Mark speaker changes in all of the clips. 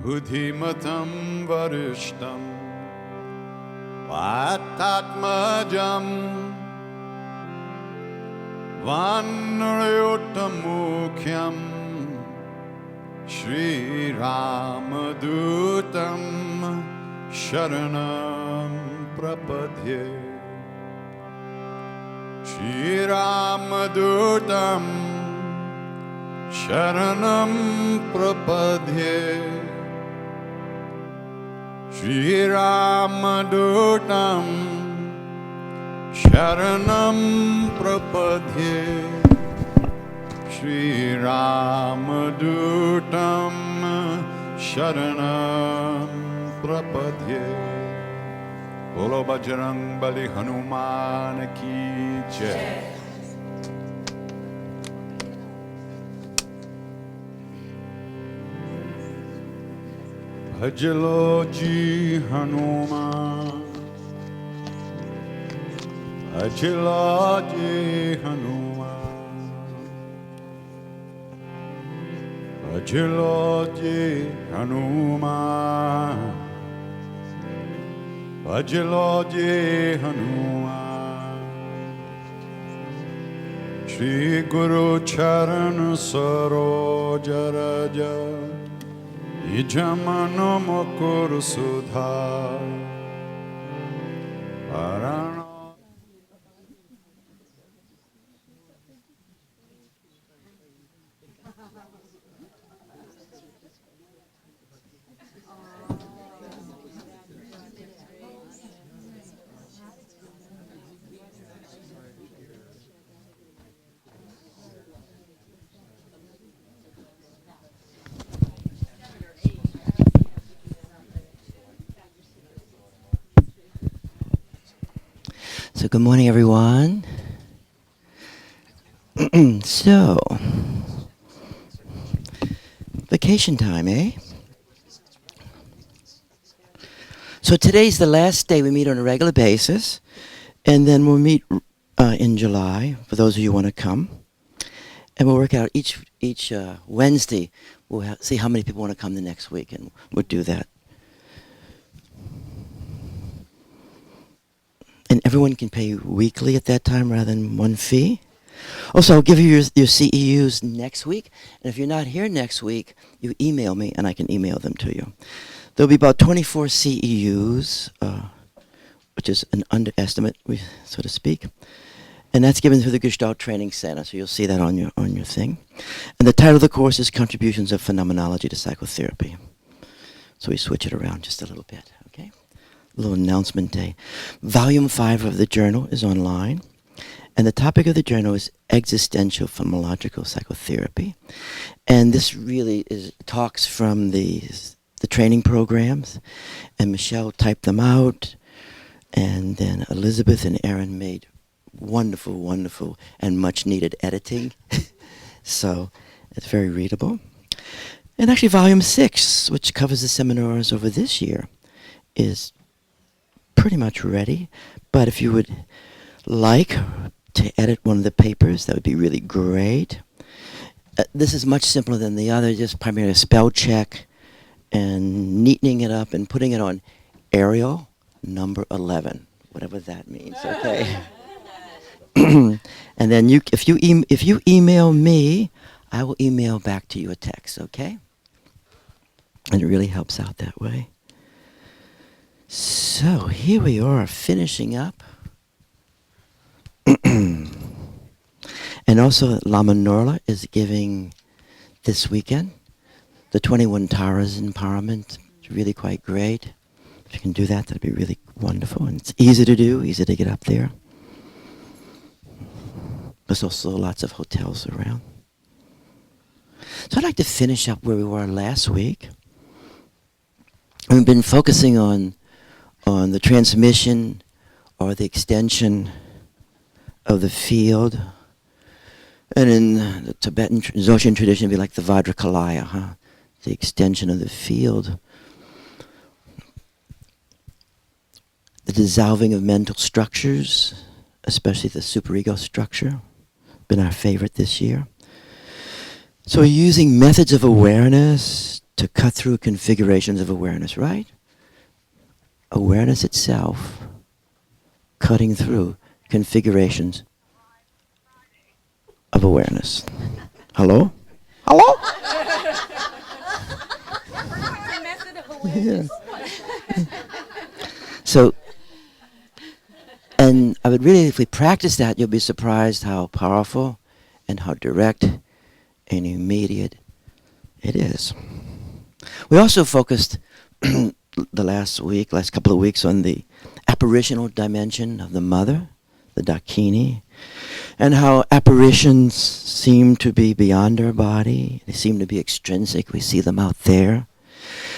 Speaker 1: बुद्धिमतं वरिष्ठं वातात्मजं वानरयोत्तमुख्यं श्रीरामदूतं शरणं प्रपद्ये श्रीरामदूतं शरणं प्रपद्ये श्रीरामदूतं शरणं प्रपद्ये श्रीरामदूतं शरणं प्रपद्ये बोलो बजरंग बली हनुमान की जय। भजलो जी हनुमान, भजलो जी हनुमान, भजलो जी हनुमान, भजलो जी हनुमान। श्री गुरु चरण सरोज रज निज मन मुकुर सुधार हरण।
Speaker 2: So good morning, everyone. So, vacation time, eh? So today's the last day we meet on a regular basis, and then we'll meet in July for those of you who want to come, and we'll work out each Wednesday. We'll see how many people want to come the next week, and we'll do that. And everyone can pay weekly at that time rather than one fee. Also, I'll give you your CEUs next week. And if you're not here next week, you email me and I can email them to you. There'll be about 24 CEUs, which is an underestimate, so to speak. And that's given through the Gestalt Training Center, so you'll see that on your thing. And the title of the course is Contributions of Phenomenology to Psychotherapy. So we switch it around just a little bit, okay? Little announcement day. Volume 5 of the journal is online, and the topic of the journal is existential phenomenological psychotherapy. And this really talks from the training programs, and Michelle typed them out, and then Elizabeth and Aaron made wonderful and much needed editing. So it's very readable. And actually volume 6, which covers the seminars over this year, is pretty much ready, but if you would like to edit one of the papers, that would be really great. This is much simpler than the other, just primarily a spell check and neatening it up and putting it on Arial number 11, whatever that means, okay? And then if you email me, I will email back to you a text, okay? And it really helps out that way. So here we are finishing up. And also Lama Norla is giving this weekend the 21 Taras empowerment. It's really quite great. If you can do that, that'd be really wonderful. And it's easy to do, easy to get up there. There's also lots of hotels around. So I'd like to finish up where we were last week. We've been focusing on the transmission or the extension of the field. And in the Tibetan Dzogchen tradition, it'd be like the Vajrakalaya, the extension of the field. The dissolving of mental structures, especially the superego structure, been our favorite this year. So we're using methods of awareness to cut through configurations of awareness, right? Awareness itself cutting through configurations of awareness. Hello? Hello? Yeah. So, and I would really, if we practice that, you'll be surprised how powerful and how direct and immediate it is. We also focused the last couple of weeks on the apparitional dimension of the mother, the Dakini, and how apparitions seem to be beyond our body. They seem to be extrinsic. We see them out there.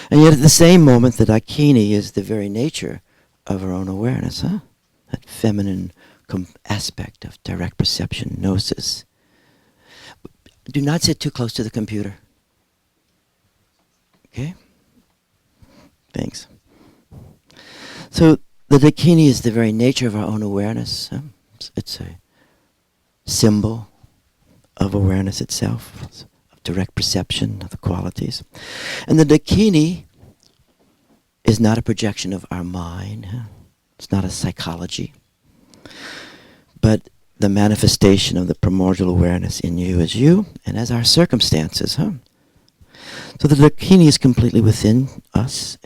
Speaker 2: And yet at the same moment, the Dakini is the very nature of our own awareness, huh? That feminine aspect of direct perception, gnosis. Do not sit too close to the computer. Okay? Thanks. So the Dakini is the very nature of our own awareness. Huh? It's a symbol of awareness itself, of direct perception of the qualities. And the Dakini is not a projection of our mind. Huh? It's not a psychology. But the manifestation of the primordial awareness in you as you and as our circumstances. Huh? So the Dakini is completely within us,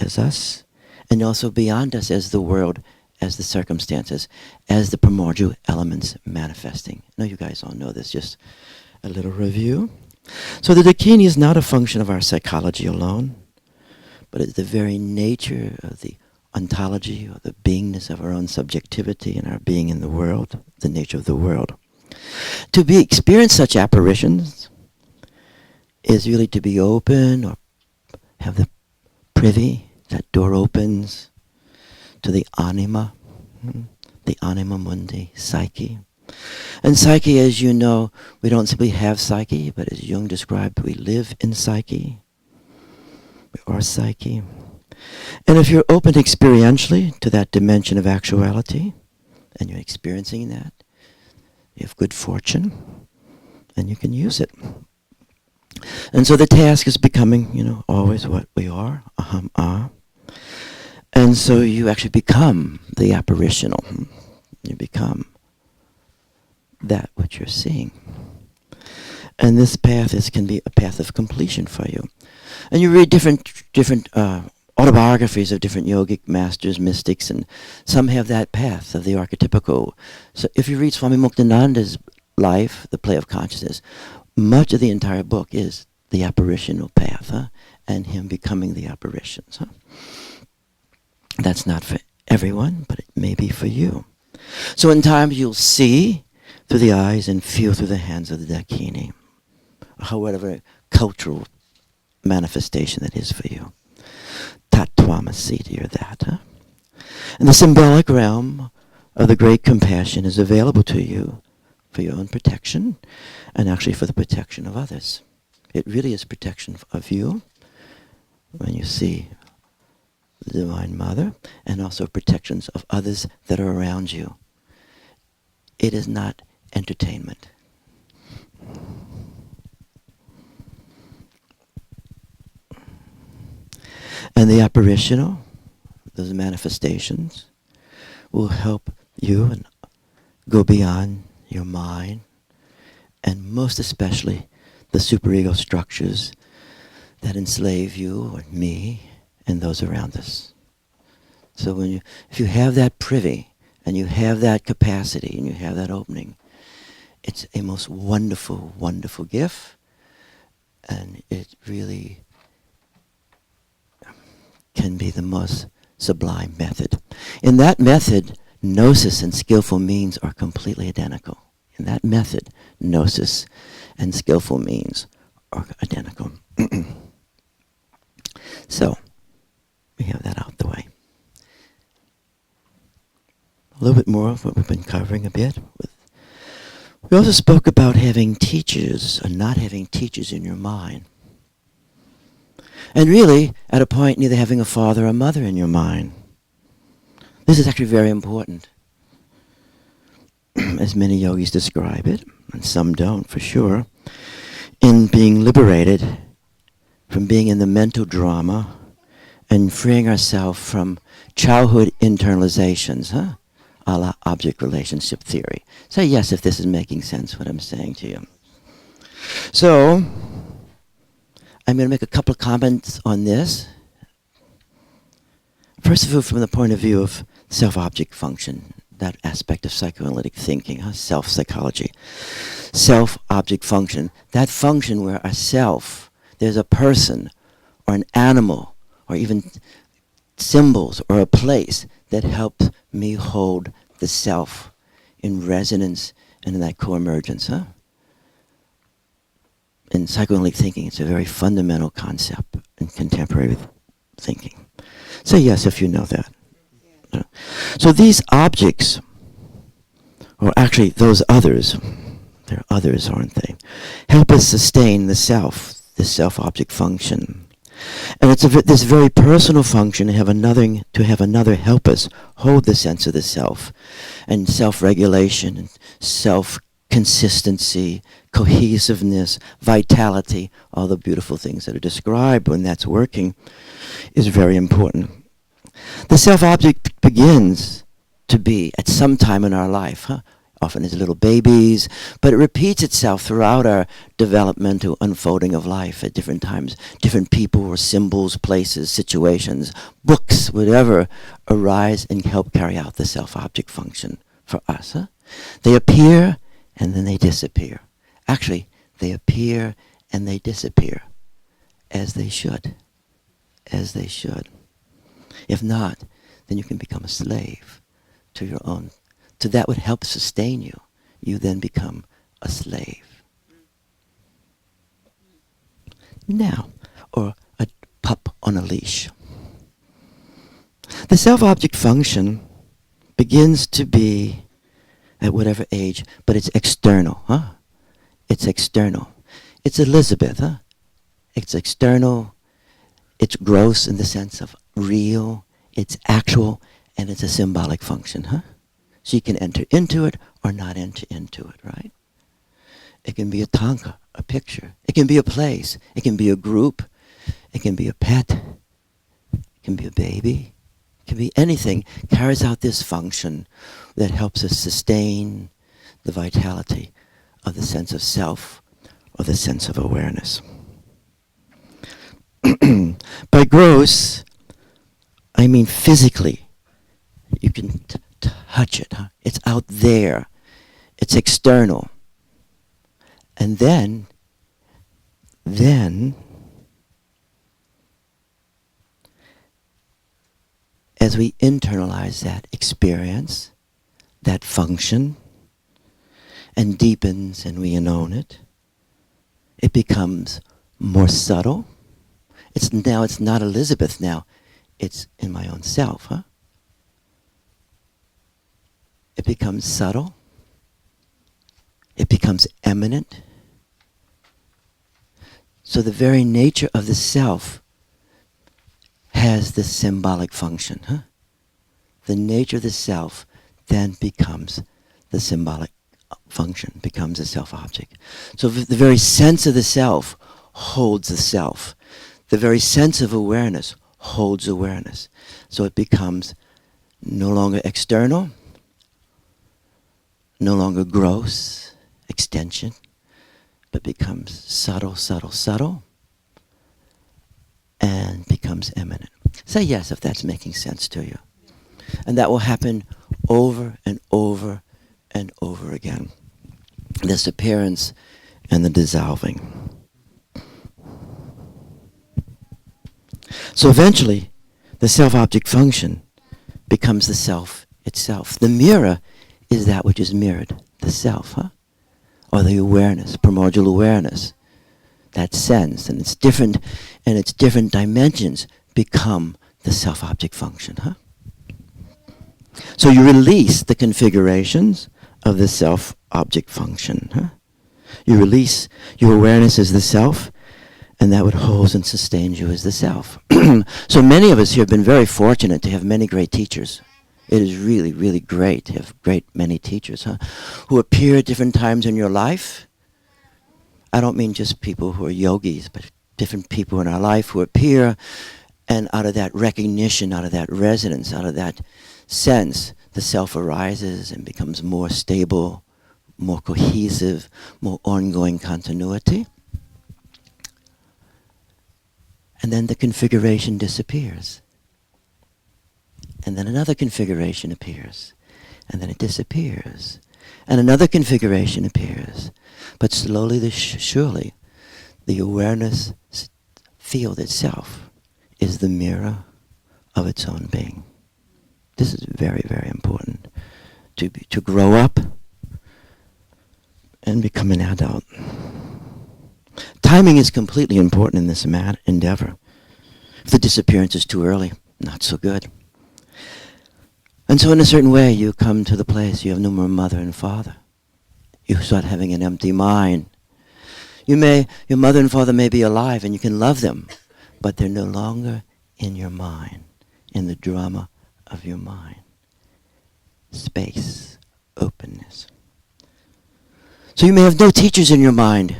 Speaker 2: and also beyond us as the world, as the circumstances, as the primordial elements manifesting. I know you guys all know this, just a little review. So the Dakini is not a function of our psychology alone, but it's the very nature of the ontology or the beingness of our own subjectivity and our being in the world, the nature of the world. To experience such apparitions is really to be open or have the privy, that door opens to the anima, the anima mundi, psyche. And psyche, as you know, we don't simply have psyche, but as Jung described, we live in psyche. We are psyche. And if you're open experientially to that dimension of actuality, and you're experiencing that, you have good fortune, and you can use it. And so the task is becoming, always what we are, aham, ah. And so you actually become the apparitional. You become that which you're seeing. And this path can be a path of completion for you. And you read different autobiographies of different yogic masters, mystics, and some have that path of the archetypical. So if you read Swami Muktananda's life, The Play of Consciousness, much of the entire book is the apparitional path, and him becoming the apparitions. That's not for everyone, but it may be for you. So in time you'll see through the eyes and feel through the hands of the Dakini, however cultural manifestation that is for you. Tatvamasi, you're that. And the symbolic realm of the great compassion is available to you for your own protection and actually for the protection of others. It really is protection of you when you see the Divine Mother, and also protections of others that are around you. It is not entertainment. And the apparitional, those manifestations, will help you and go beyond your mind, and most especially the superego structures that enslave you or me and those around us. So if you have that privy, and you have that capacity, and you have that opening, it's a most wonderful, wonderful gift, and it really can be the most sublime method. In that method, gnosis and skillful means are completely identical. In that method, gnosis and skillful means are identical. So, we have that out the way. A little bit more of what we've been covering a bit. We also spoke about having teachers or not having teachers in your mind. And really, at a point, neither having a father or mother in your mind. This is actually very important. As many yogis describe it, and some don't for sure, in being liberated from being in the mental drama and freeing ourselves from childhood internalizations, a la object relationship theory. Say yes if this is making sense, what I'm saying to you. So, I'm going to make a couple of comments on this. First of all, from the point of view of self-object function, that aspect of psychoanalytic thinking, self-psychology. Self-object function, that function where a self, there's a person or an animal or even symbols or a place that helps me hold the self in resonance and in that co-emergence. In psychoanalytic thinking, it's a very fundamental concept in contemporary thinking. Say yes if you know that. So these objects, or actually those others, they're others, aren't they, help us sustain the self-object function. And it's this very personal function to have another help us hold the sense of the self, and self-regulation, and self-consistency, cohesiveness, vitality, all the beautiful things that are described when that's working, is very important. The self-object begins to be at some time in our life, often as little babies, but it repeats itself throughout our developmental unfolding of life at different times. Different people or symbols, places, situations, books, whatever, arise and help carry out the self-object function for us. They appear and then they disappear. Actually, they appear and they disappear, as they should. As they should. If not, then you can become a slave to your own, to that would help sustain you. You then become a slave. Now, or a pup on a leash. The self-object function begins to be at whatever age, but it's external, It's external. It's Elizabeth, It's external. It's gross in the sense of real, it's actual, and it's a symbolic function, So you can enter into it or not enter into it, right? It can be a tanka, a picture. It can be a place. It can be a group. It can be a pet. It can be a baby. It can be anything. Carries out this function that helps us sustain the vitality of the sense of self or the sense of awareness. By gross, I mean physically. You can touch it. It's out there. It's external. And then, as we internalize that experience, that function, and deepens and we own it, it becomes more subtle. It's not Elizabeth now. It's in my own self, It becomes subtle. It becomes eminent. So the very nature of the self has this symbolic function, The nature of the self then becomes the symbolic function, becomes a self-object. So the very sense of the self holds the self. The very sense of awareness holds awareness. So it becomes no longer external, no longer gross, extension, but becomes subtle, subtle, subtle, and becomes eminent. Say yes if that's making sense to you. And that will happen over and over and over again. This appearance and the dissolving. So eventually, the self-object function becomes the self itself. The mirror is that which is mirrored, the self, or the awareness, primordial awareness. That sense, and its different dimensions become the self-object function, So you release the configurations of the self-object function, You release your awareness as the self, and that what holds and sustains you as the self. So many of us here have been very fortunate to have many great teachers. It is really, really great to have many teachers, who appear at different times in your life. I don't mean just people who are yogis, but different people in our life who appear, and out of that recognition, out of that resonance, out of that sense, the self arises and becomes more stable, more cohesive, more ongoing continuity. And then the configuration disappears. And then another configuration appears. And then it disappears. And another configuration appears. But slowly, surely, the awareness field itself is the mirror of its own being. This is very, very important. To grow up and become an adult. Timing is completely important in this endeavor. If the disappearance is too early, not so good. And so in a certain way, you come to the place you have no more mother and father. You start having an empty mind. Your mother and father may be alive and you can love them, but they're no longer in your mind, in the drama of your mind. Space, openness. So you may have no teachers in your mind.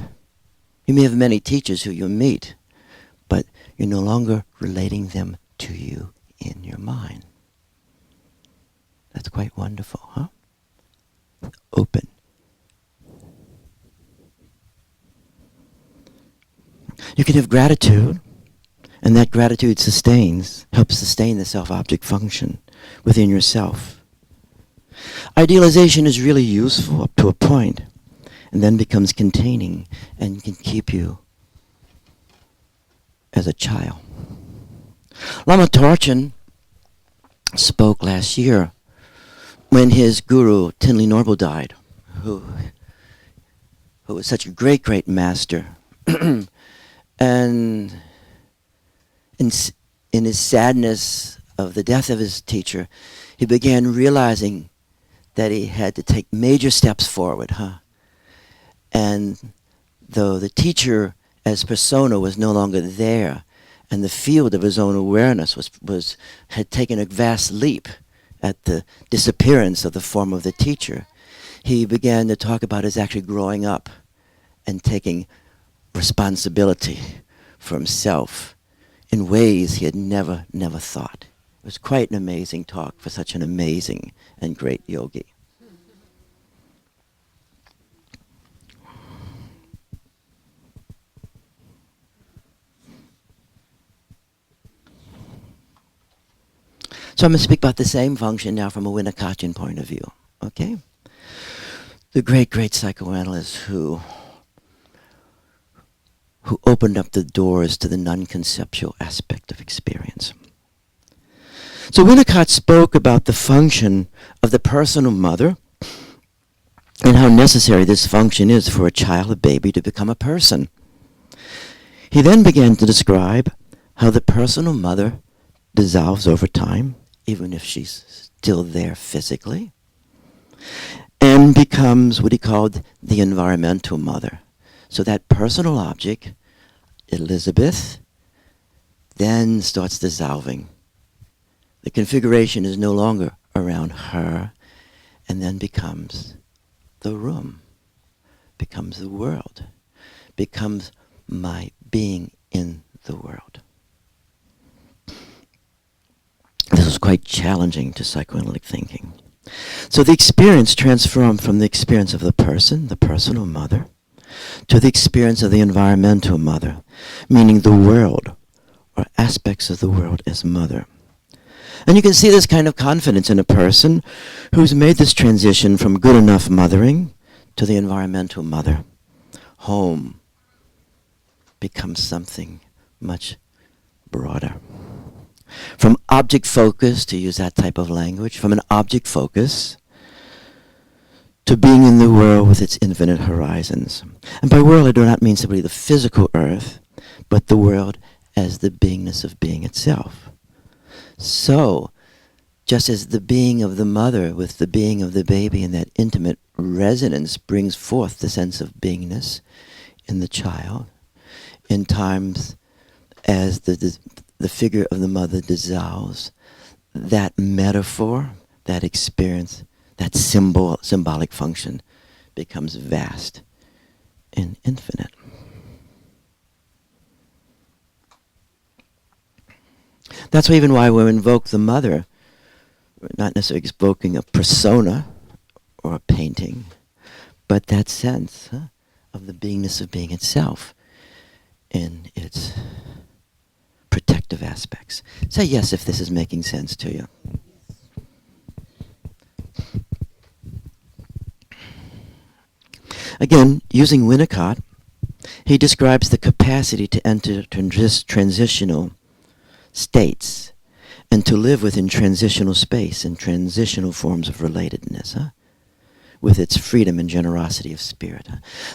Speaker 2: You may have many teachers who you meet, but you're no longer relating them to you in your mind. That's quite wonderful, huh? Open. You can have gratitude, and that gratitude helps sustain the self-object function within yourself. Idealization is really useful up to a point, and then becomes containing and can keep you as a child. Lama Torchen spoke last year when his guru, Tinley Norval, died, who was such a great, great master. And in his sadness of the death of his teacher, he began realizing that he had to take major steps forward, And though the teacher as persona was no longer there, and the field of his own awareness had taken a vast leap at the disappearance of the form of the teacher, he began to talk about his actually growing up and taking responsibility for himself in ways he had never thought. It was quite an amazing talk for such an amazing and great yogi. So I'm going to speak about the same function now from a Winnicottian point of view, okay? The great, great psychoanalyst who opened up the doors to the non-conceptual aspect of experience. So Winnicott spoke about the function of the personal mother and how necessary this function is for a child, a baby, to become a person. He then began to describe how the personal mother dissolves over time, even if she's still there physically, and becomes what he called the environmental mother. So that personal object, Elizabeth, then starts dissolving. The configuration is no longer around her, and then becomes the room, becomes the world, becomes my being in the world. This was quite challenging to psychoanalytic thinking. So the experience transformed from the experience of the person, the personal mother, to the experience of the environmental mother, meaning the world or aspects of the world as mother. And you can see this kind of confidence in a person who's made this transition from good enough mothering to the environmental mother. Home becomes something much broader. From object focus, to use that type of language, from an object focus to being in the world with its infinite horizons. And by world, I do not mean simply the physical earth, but the world as the beingness of being itself. So, just as the being of the mother with the being of the baby and that intimate resonance brings forth the sense of beingness in the child, in times as the figure of the mother dissolves, that metaphor, that experience, that symbolic function becomes vast and infinite. That's even why we invoke the mother, we're not necessarily evoking a persona or a painting, but that sense of the beingness of being itself in its protective aspects. Say yes if this is making sense to you. Again, using Winnicott, he describes the capacity to enter transitional states and to live within transitional space and transitional forms of relatedness, with its freedom and generosity of spirit.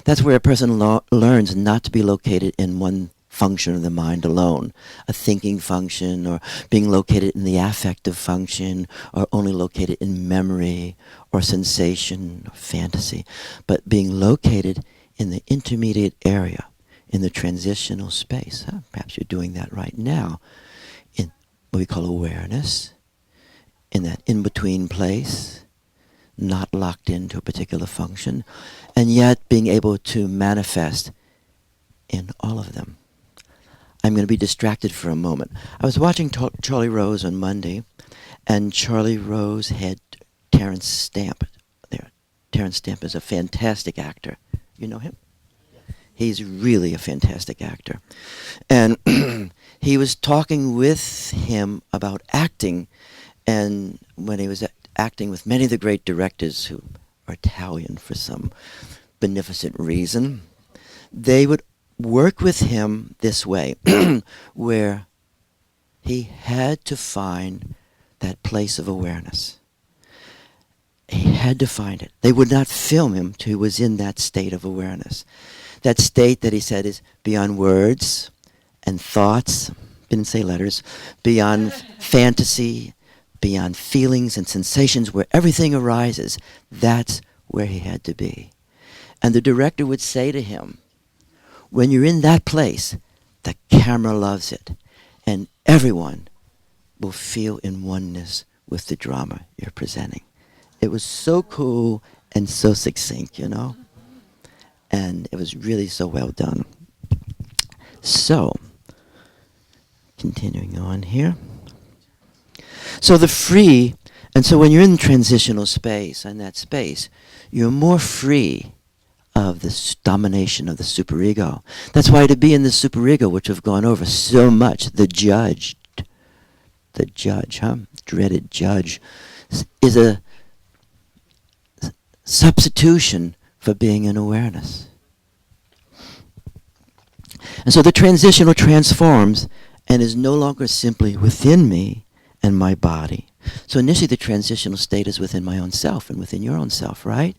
Speaker 2: That's where a person learns not to be located in one function of the mind alone, a thinking function, or being located in the affective function, or only located in memory or sensation or fantasy, but being located in the intermediate area, in the transitional space. Perhaps you're doing that right now, in what we call awareness, in that in-between place, not locked into a particular function, and yet being able to manifest in all of them. I'm going to be distracted for a moment. I was watching Charlie Rose on Monday, and Charlie Rose had Terrence Stamp there. Terrence Stamp is a fantastic actor. You know him? He's really a fantastic actor. And he was talking with him about acting, and when he was acting with many of the great directors who are Italian for some beneficent reason, they would work with him this way, where he had to find that place of awareness. He had to find it. They would not film him till he was in that state of awareness. That state that he said is beyond words and thoughts, didn't say letters, beyond fantasy, beyond feelings and sensations, where everything arises. That's where he had to be. And the director would say to him, when you're in that place, the camera loves it, and everyone will feel in oneness with the drama you're presenting. It was so cool and so succinct, you know? And it was really so well done. So, continuing on here. So the free, and so when you're in transitional space, in that space, you're more free of this domination of the superego. That's why to be in the superego, which we've gone over so much, the judge, dreaded judge, is a substitution for being in awareness. And so the transitional transforms and is no longer simply within me and my body. So initially the transitional state is within my own self and within your own self, right?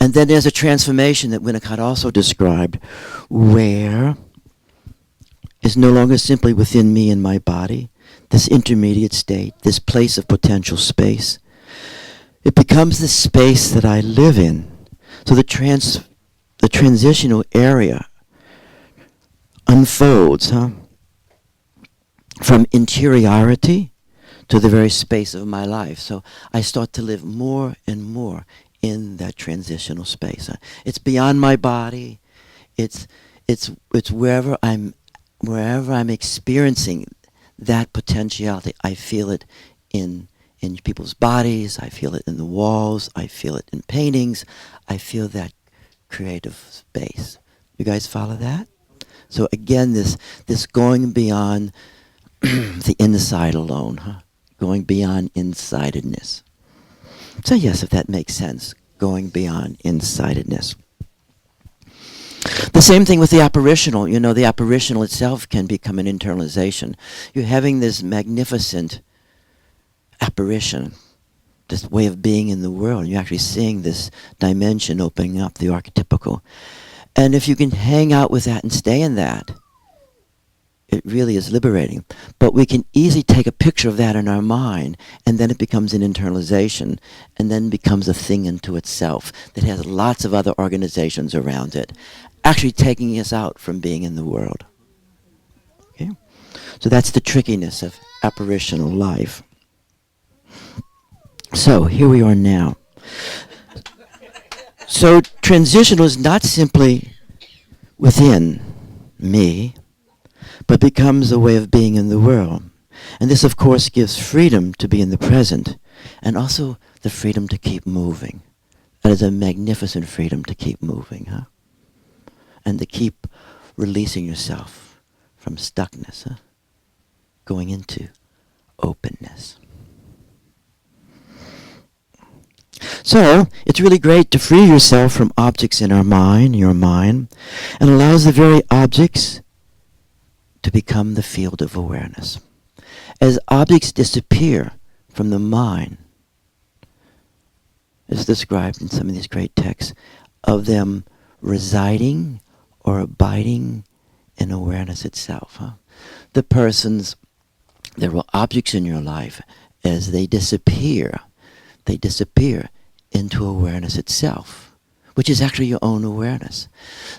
Speaker 2: And then there's a transformation that Winnicott also described, where it's no longer simply within me and my body, this intermediate state, this place of potential space. It becomes the space that I live in. So the transitional area unfolds, from interiority to the very space of my life. So I start to live more and more in that transitional space. It's beyond my body. It's wherever I'm experiencing that potentiality. I feel it in people's bodies. I feel it in the walls. I feel it in paintings. I feel that creative space. You guys follow that? So again, this going beyond the inside alone, going beyond insidedness. So yes, if that makes sense, going beyond insidedness. The same thing with the apparitional. You know, the apparitional itself can become an internalization. You're having this magnificent apparition, this way of being in the world. You're actually seeing this dimension opening up, the archetypical. And if you can hang out with that and stay in that, it really is liberating. But we can easily take a picture of that in our mind, and then it becomes an internalization, and then becomes a thing unto itself that has lots of other organizations around it, actually taking us out from being in the world. Okay? So that's the trickiness of apparitional life. So here we are now. So transitional is not simply within me, but becomes a way of being in the world. And this, of course, gives freedom to be in the present, and also the freedom to keep moving. That is a magnificent freedom to keep moving, huh? And to keep releasing yourself from stuckness, huh? Going into openness. So, it's really great to free yourself from objects in our mind, your mind, and allows the very objects to become the field of awareness. As objects disappear from the mind, as described in some of these great texts, of them residing or abiding in awareness itself. Huh? There were objects in your life, as they disappear into awareness itself, which is actually your own awareness.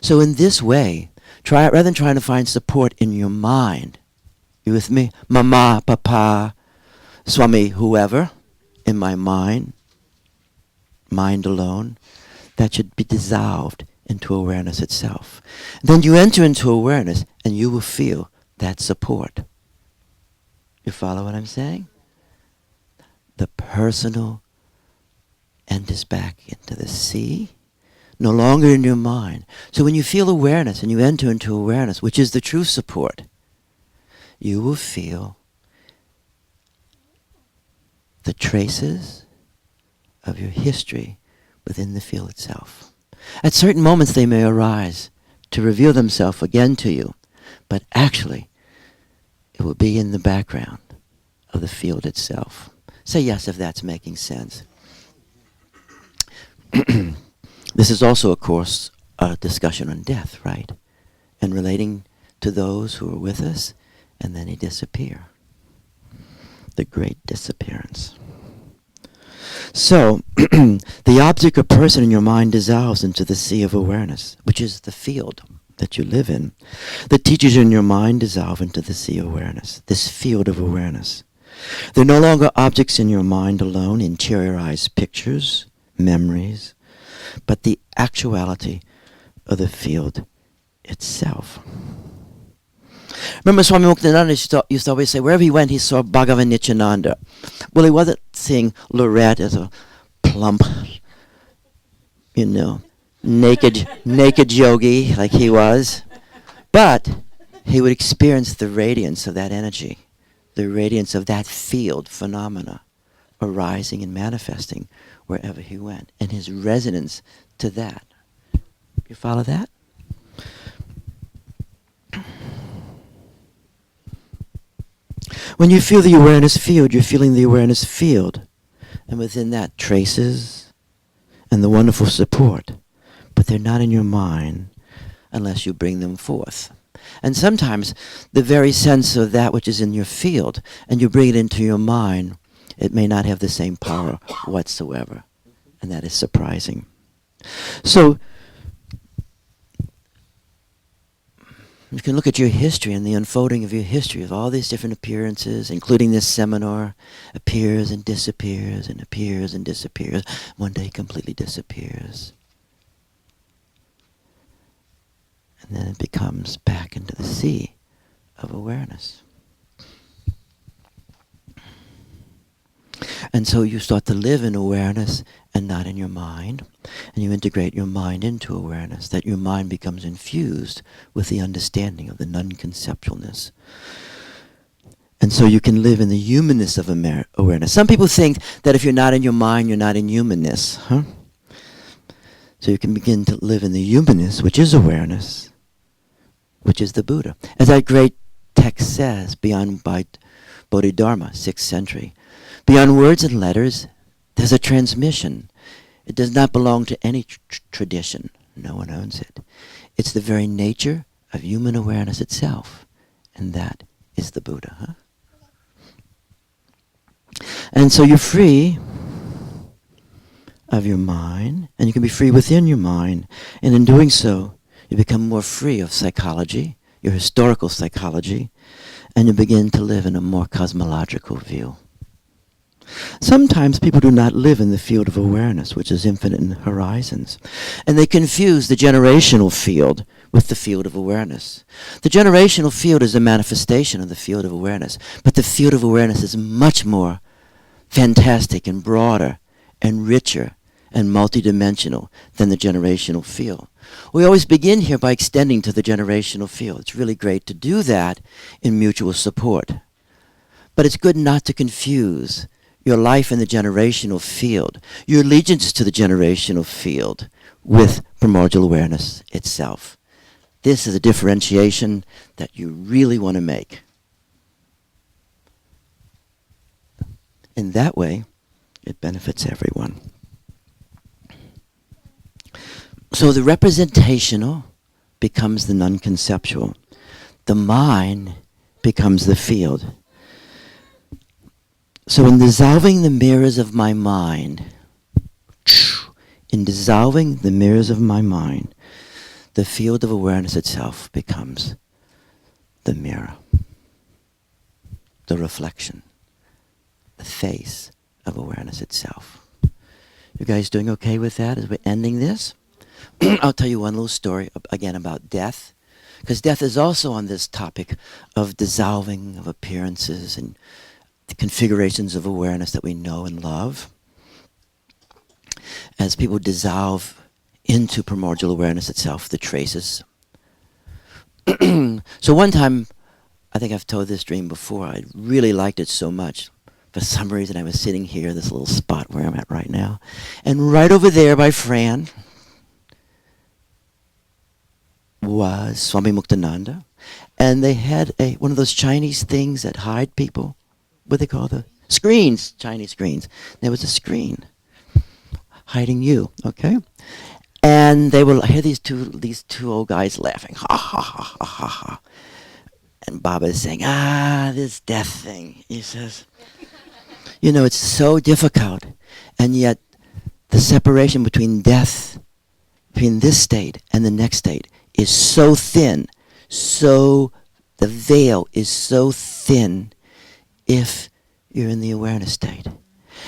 Speaker 2: So in this way, rather than trying to find support in your mind, you with me? Mama, Papa, Swami, whoever, in my mind alone, that should be dissolved into awareness itself. Then you enter into awareness and you will feel that support. You follow what I'm saying? The personal enters back into the sea, no longer in your mind. So when you feel awareness and you enter into awareness, which is the true support, you will feel the traces of your history within the field itself. At certain moments they may arise to reveal themselves again to you, but actually it will be in the background of the field itself. Say yes if that's making sense. This is also, of course, a discussion on death, right? And relating to those who are with us and then they disappear. The great disappearance. So, the object or person in your mind dissolves into the sea of awareness, which is the field that you live in. The teachers in your mind dissolve into the sea of awareness, this field of awareness. They're no longer objects in your mind alone, interiorized pictures, memories, but the actuality of the field itself. Remember Swami Muktananda used to always say, wherever he went, he saw Bhagavan Nityananda. Well, he wasn't seeing Lorette as a plump, naked yogi like he was. But he would experience the radiance of that energy, the radiance of that field phenomena arising and manifesting wherever he went, and his resonance to that. You follow that? When you feel the awareness field, you're feeling the awareness field. And within that, traces and the wonderful support. But they're not in your mind unless you bring them forth. And sometimes the very sense of that which is in your field, and you bring it into your mind, it may not have the same power whatsoever. And that is surprising. So, you can look at your history and the unfolding of your history of all these different appearances, including this seminar, appears and disappears and appears and disappears. One day completely disappears. And then it becomes back into the sea of awareness. And so you start to live in awareness and not in your mind. And you integrate your mind into awareness, that your mind becomes infused with the understanding of the non-conceptualness. And so you can live in the humanness of awareness. Some people think that if you're not in your mind, you're not in humanness. Huh? So you can begin to live in the humanness, which is awareness, which is the Buddha. As that great text says, beyond by Bodhidharma, 6th century, beyond words and letters, there's a transmission. It does not belong to any tradition. No one owns it. It's the very nature of human awareness itself. And that is the Buddha. Huh? And so you're free of your mind, and you can be free within your mind. And in doing so, you become more free of psychology, your historical psychology, and you begin to live in a more cosmological view. Sometimes people do not live in the field of awareness, which is infinite in horizons. And they confuse the generational field, with the field of awareness. The generational field is a manifestation of the field of awareness, but the field of awareness is much more fantastic and broader and richer and multidimensional than the generational field. We always begin here by extending to the generational field. It's really great to do that in mutual support. But it's good not to confuse your life in the generational field, your allegiance to the generational field, with primordial awareness itself. This is a differentiation that you really want to make. In that way, it benefits everyone. So the representational becomes the non-conceptual. The mind becomes the field. So in dissolving the mirrors of my mind, the field of awareness itself becomes the mirror, the reflection, the face of awareness itself. You guys doing okay with that as we're ending this? I'll tell you one little story again about death, because death is also on this topic of dissolving of appearances and the configurations of awareness that we know and love. As people dissolve into primordial awareness itself, the traces. So one time, I think I've told this dream before, I really liked it so much. For some reason I was sitting here, this little spot where I'm at right now, and right over there by Fran was Swami Muktananda, and they had one of those Chinese things that hide people. What do they call the screens? Chinese screens. There was a screen hiding you, okay? And they will hear these two old guys laughing, ha ha ha ha ha ha. And Baba is saying, this death thing. He says, you know, it's so difficult, and yet the separation between death, between this state and the next state, is so thin, so the veil is so thin if you're in the awareness state.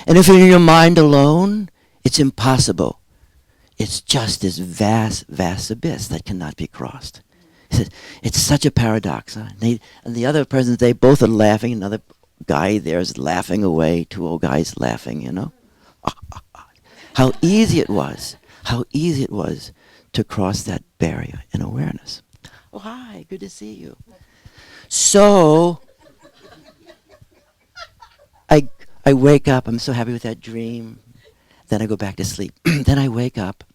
Speaker 2: And if you're in your mind alone, it's impossible. It's just this vast, vast abyss that cannot be crossed. He said, it's such a paradox. Huh? And the other person, they both are laughing. Another guy there is laughing away. Two old guys laughing, you know. How easy it was to cross that barrier in awareness. Oh, hi, good to see you. So, I wake up, I'm so happy with that dream. Then I go back to sleep. Then I wake up,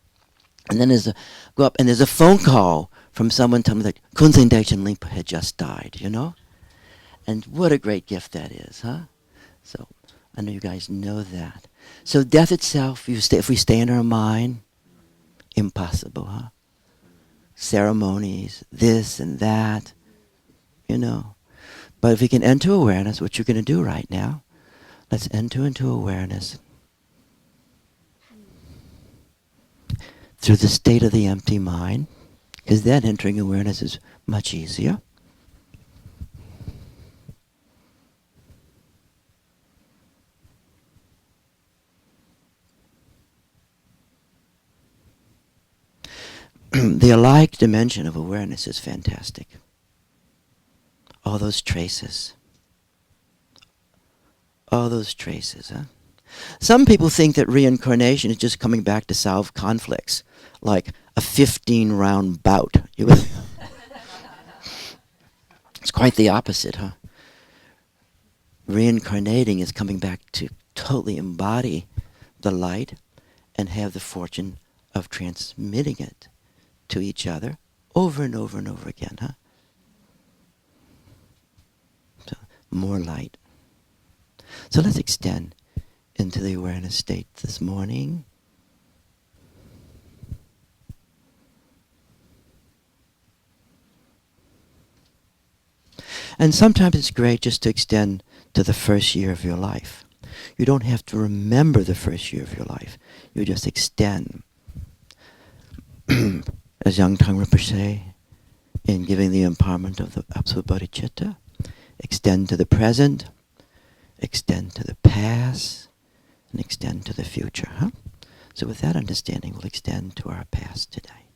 Speaker 2: and then there's a phone call from someone telling me that Kunzin Daichin Limpa had just died, you know? And what a great gift that is, huh? So, I know you guys know that. So death itself, if we stay in our mind, impossible, huh? Ceremonies, this and that, you know. But if we can enter awareness, what you're going to do right now, let's enter into awareness through the state of the empty mind, because then entering awareness is much easier. The alike dimension of awareness is fantastic. All those traces. All those traces, huh? Some people think that reincarnation is just coming back to solve conflicts, like a 15-round bout. It's quite the opposite, huh? Reincarnating is coming back to totally embody the light and have the fortune of transmitting it to each other over and over and over again, huh? So, more light. So let's extend into the awareness state this morning. And sometimes it's great just to extend to the first year of your life. You don't have to remember the first year of your life. You just extend. As Yang Tang Rinpoche, in giving the empowerment of the Absolute Bodhicitta, extend to the present, extend to the past, and extend to the future. Huh? So with that understanding, we'll extend to our past today.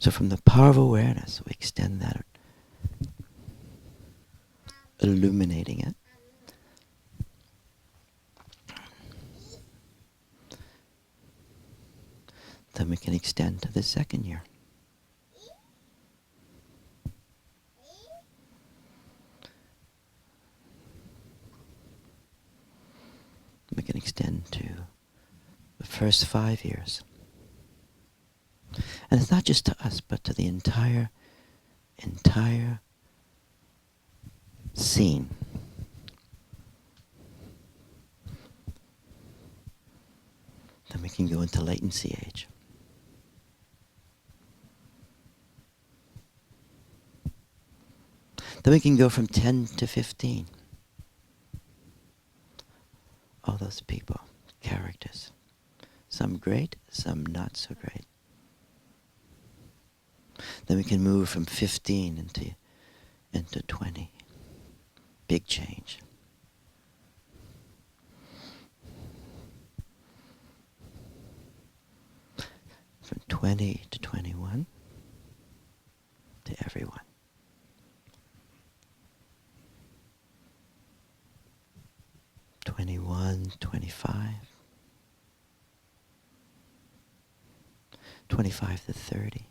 Speaker 2: So from the power of awareness, we extend that, illuminating it. Then we can extend to the second year. We can extend to the first 5 years. And it's not just to us, but to the entire scene. Then we can go into latency age. Then we can go from 10 to 15. All those people, characters. Some great, some not so great. Then we can move from 15 into 20. Big change. From 20 to 21 to everyone. 21, 25. 25 to 30.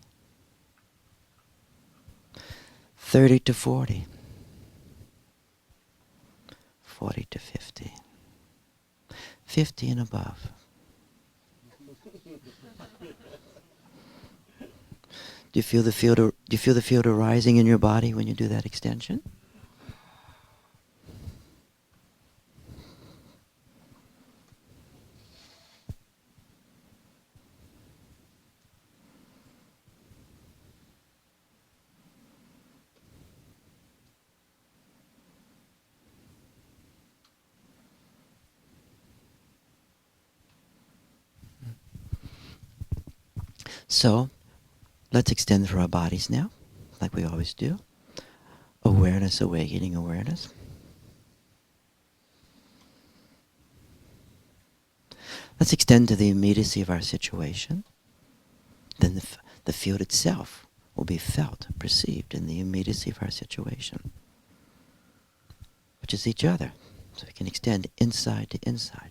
Speaker 2: 30 to 40. 40 to 50. 50 and above. Do you feel the field arising in your body when you do that extension? So, let's extend through our bodies now, like we always do. Awareness, awakening awareness. Let's extend to the immediacy of our situation. Then the field itself will be felt, perceived in the immediacy of our situation, which is each other. So we can extend inside to inside.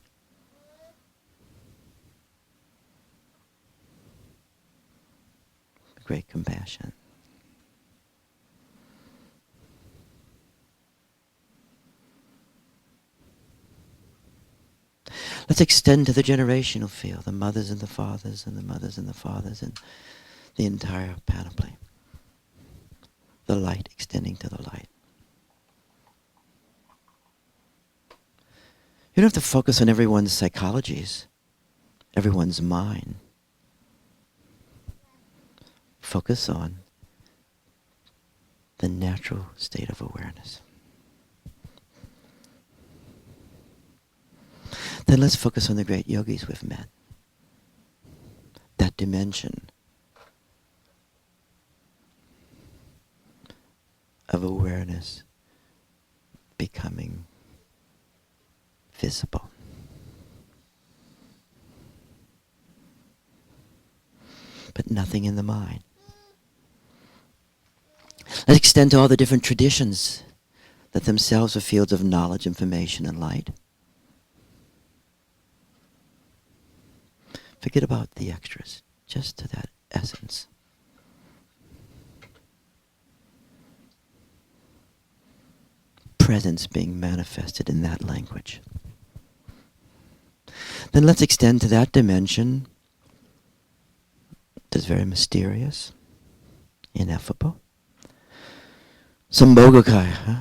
Speaker 2: Great compassion. Let's extend to the generational field, the mothers and the fathers and the mothers and the fathers and the entire panoply. The light extending to the light. You don't have to focus on everyone's psychologies, everyone's mind. Focus on the natural state of awareness. Then let's focus on the great yogis we've met. That dimension of awareness becoming visible. But nothing in the mind. Let's extend to all the different traditions that themselves are fields of knowledge, information, and light. Forget about the extras, just to that essence. Presence being manifested in that language. Then let's extend to that dimension that's very mysterious, ineffable. Sambhogakaya,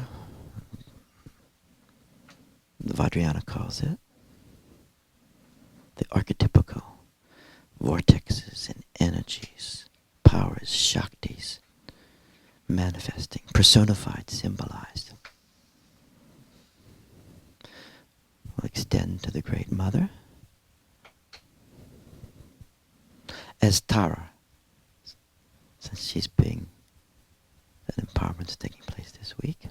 Speaker 2: the Vajrayana calls it. The archetypical vortexes and energies, powers, shaktis, manifesting, personified, symbolized. We'll extend to the Great Mother as Tara, since she's being, that empowerment's taking place this week.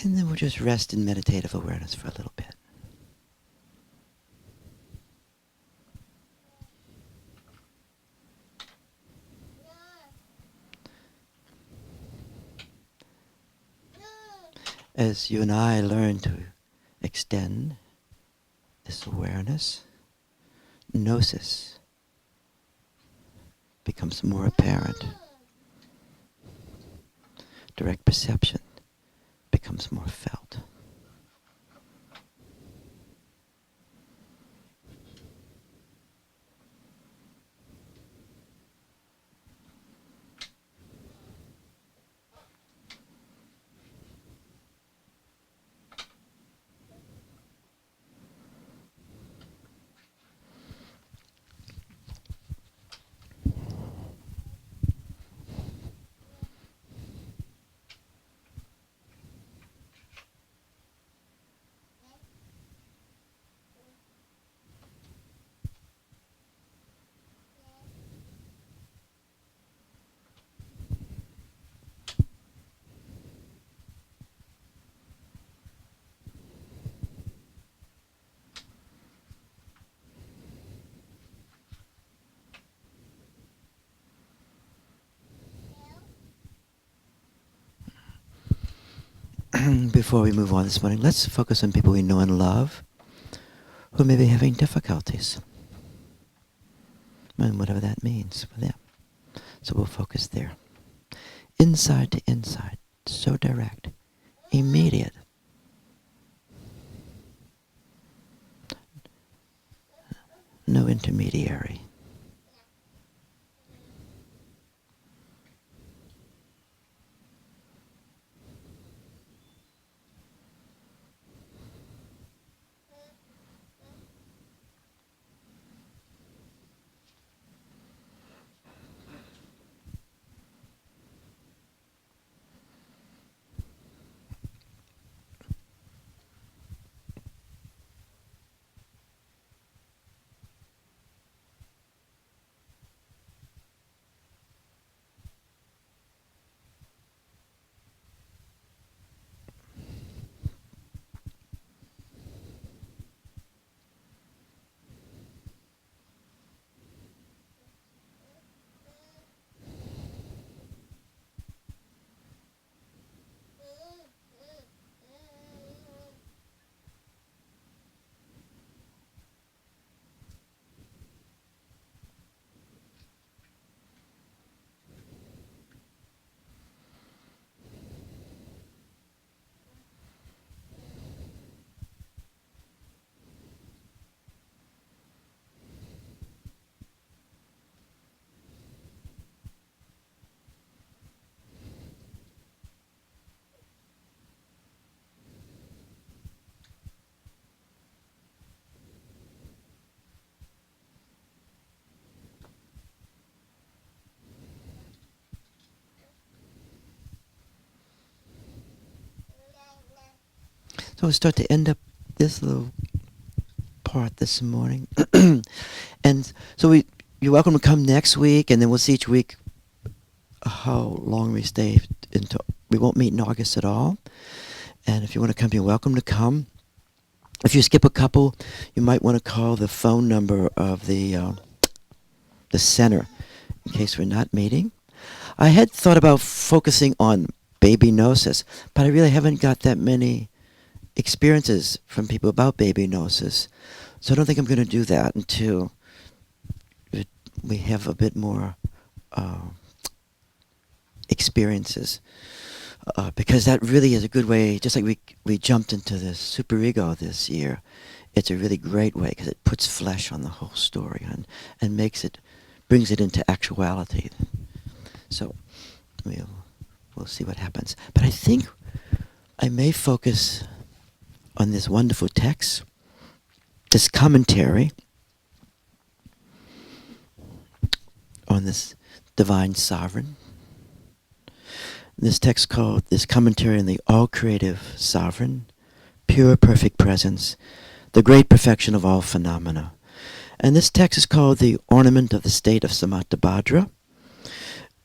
Speaker 2: And then we'll just rest in meditative awareness for a little bit. As you and I learn to extend this awareness, gnosis becomes more apparent. Direct perception becomes more felt. Before we move on this morning, let's focus on people we know and love who may be having difficulties. And whatever that means for them. So we'll focus there. Inside to inside. So direct. Immediate. No intermediary. So we'll start to end up this little part this morning. And so you're welcome to come next week, and then we'll see each week how long we stay until we won't meet in August at all. And if you want to come, you're welcome to come. If you skip a couple, you might want to call the phone number of the center in case we're not meeting. I had thought about focusing on baby gnosis, but I really haven't got that many experiences from people about baby gnosis. So I don't think I'm going to do that until we have a bit more experiences. Because that really is a good way, just like we jumped into the superego this year, it's a really great way because it puts flesh on the whole story and brings it into actuality. So we'll see what happens. But I think I may focus on this wonderful text, this commentary on this divine sovereign. This text called, this commentary on the all-creative sovereign, pure perfect presence, the great perfection of all phenomena. And this text is called the Ornament of the State of Samattabhadra,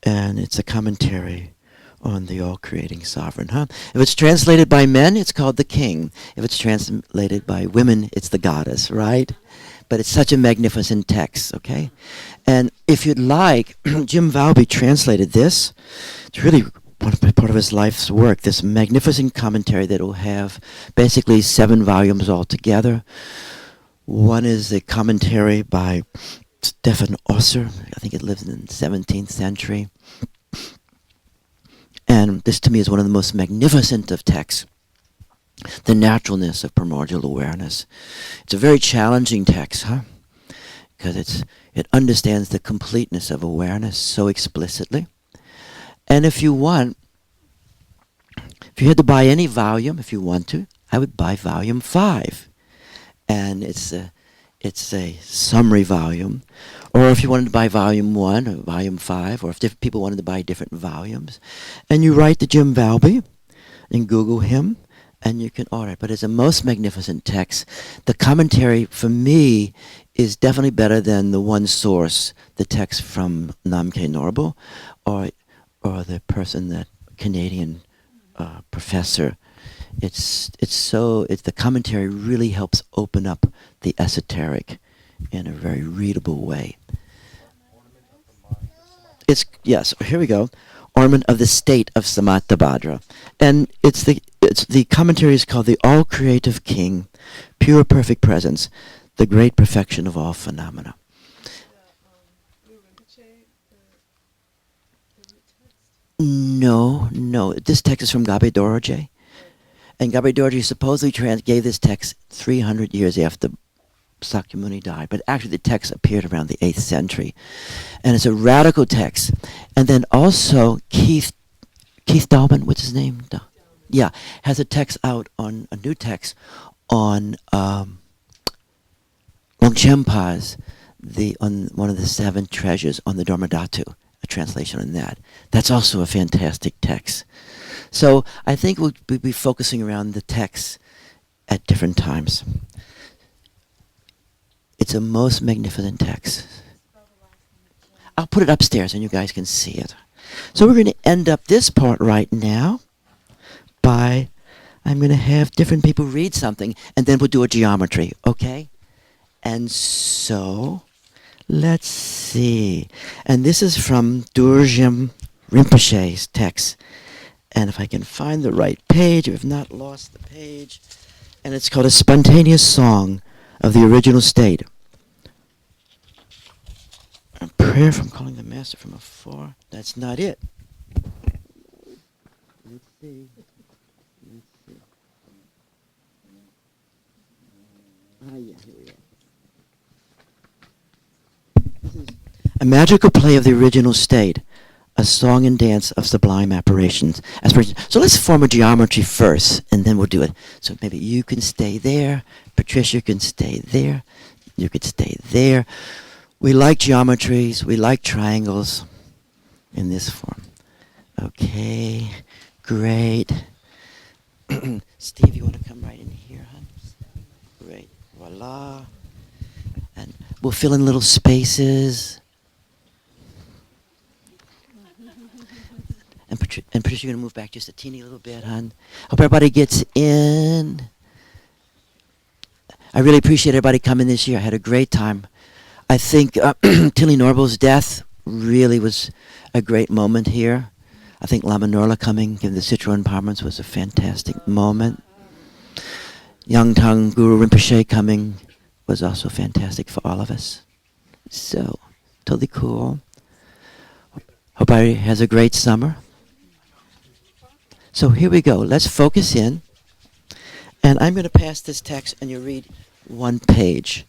Speaker 2: and it's a commentary on the all-creating sovereign, huh? If it's translated by men, it's called the king. If it's translated by women, it's the goddess, right? But it's such a magnificent text, okay? And if you'd like, Jim Valby translated this. It's really part of his life's work, this magnificent commentary that will have basically 7 volumes altogether. One is a commentary by Stefan Osser. I think it lives in the 17th century. And this to me is one of the most magnificent of texts. The naturalness of primordial awareness. It's a very challenging text, huh? Because it understands the completeness of awareness so explicitly. And if you had to buy any volume, if you want to, I would buy volume 5. And it's a summary volume. Or if you wanted to buy volume 1 or volume 5, or if people wanted to buy different volumes, and you write to Jim Valby and Google him, and you can order it. But it's a most magnificent text. The commentary, for me, is definitely better than the one source, the text from Namkhai Norbu, or the Canadian professor. The commentary really helps open up the esoteric in a very readable way. Yes, here we go. Ornament of the State of Samattabhadra. And the commentary is called The All-Creative King, Pure Perfect Presence, the Great Perfection of All Phenomena. No. This text is from Gabe Dorje. And Gabe Dorje supposedly gave this text 300 years after Sakyamuni died, but actually the text appeared around the 8th century. And it's a radical text. And then also Keith Dalman, what's his name? Yeah, has a new text on Longchenpa's on one of the 7 treasures on the Dharmadhatu, a translation on that. That's also a fantastic text. So I think we'll be focusing around the text at different times. It's a most magnificent text. I'll put it upstairs and you guys can see it. So we're going to end up this part right now by, I'm going to have different people read something and then we'll do a geometry, okay? And so, let's see. And this is from Durjam Rinpoche's text. And if I can find the right page, or if not, lost the page. And it's called A Spontaneous Song of the Original State. A prayer from calling the Master from afar. That's not it. Let's see. Ah, yeah, here we are. This is a magical play of the original state. A song and dance of sublime apparitions. So let's form a geometry first, and then we'll do it. So maybe you can stay there. Patricia can stay there. You could stay there. We like geometries. We like triangles in this form. Okay, great. Steve, you want to come right in here, hon? Great. Voila. And we'll fill in little spaces. And Patricia, you're going to move back just a teeny little bit, hon. Hope everybody gets in. I really appreciate everybody coming this year. I had a great time. I think Tilly Norbu's death really was a great moment here. I think Lama Norla coming, giving the Citra empowerments was a fantastic moment. Yangtang Guru Rinpoche coming was also fantastic for all of us. So, totally cool. Hope everybody has a great summer. So here we go. Let's focus in. And I'm going to pass this text and you read one page.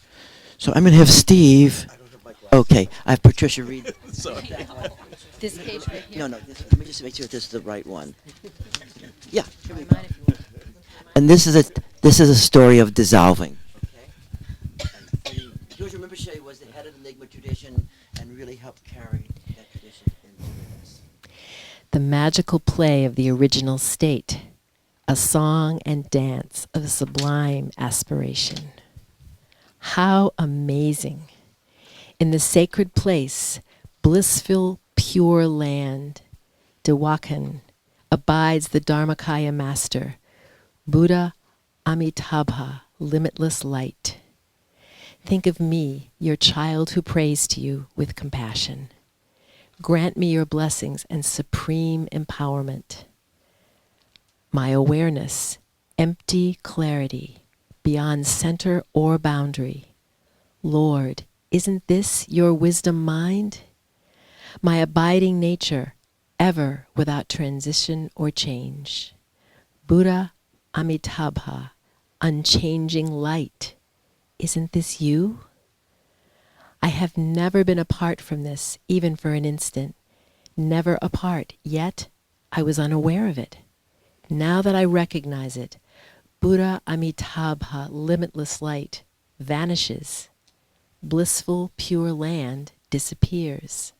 Speaker 2: So I'm going to have Steve. Okay, I have Patricia read.
Speaker 3: Sorry. This page right here.
Speaker 2: No, let me just make sure this is the right one. Yeah, here we go. And this is a story of dissolving. Okay. George Rinpoche was the head of the Nyingma tradition and really helped carry that tradition into this.
Speaker 3: The magical play of the original state, a song and dance of sublime aspiration. How amazing! In the sacred place, blissful, pure land, Dewakan, abides the Dharmakaya master, Buddha Amitabha, limitless light. Think of me, your child who prays to you with compassion. Grant me your blessings and supreme empowerment. My awareness, empty clarity, beyond center or boundary. Lord, isn't this your wisdom mind? My abiding nature, ever without transition or change. Buddha Amitabha, unchanging light. Isn't this you? I have never been apart from this, even for an instant. Never apart, yet I was unaware of it. Now that I recognize it, Buddha Amitabha, limitless light, vanishes. Blissful, pure land disappears.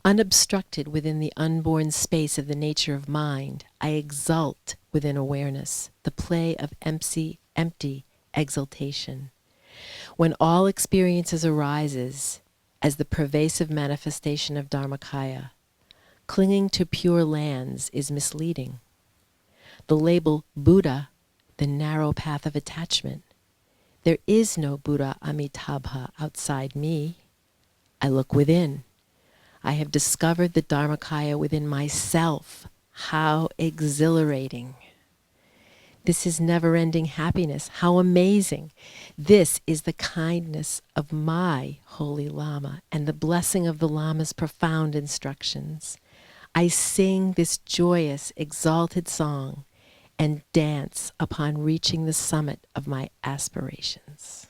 Speaker 3: Unobstructed within the unborn space of the nature of mind, I exult within awareness, the play of empty exultation. When all experiences arises as the pervasive manifestation of Dharmakaya, clinging to pure lands is misleading. The label Buddha, the narrow path of attachment. There is no Buddha Amitabha outside me. I look within. I have discovered the Dharmakaya within myself. How exhilarating. This is never-ending happiness. How amazing. This is the kindness of my Holy Lama and the blessing of the Lama's profound instructions. I sing this joyous, exalted song and dance upon reaching the summit of my aspirations.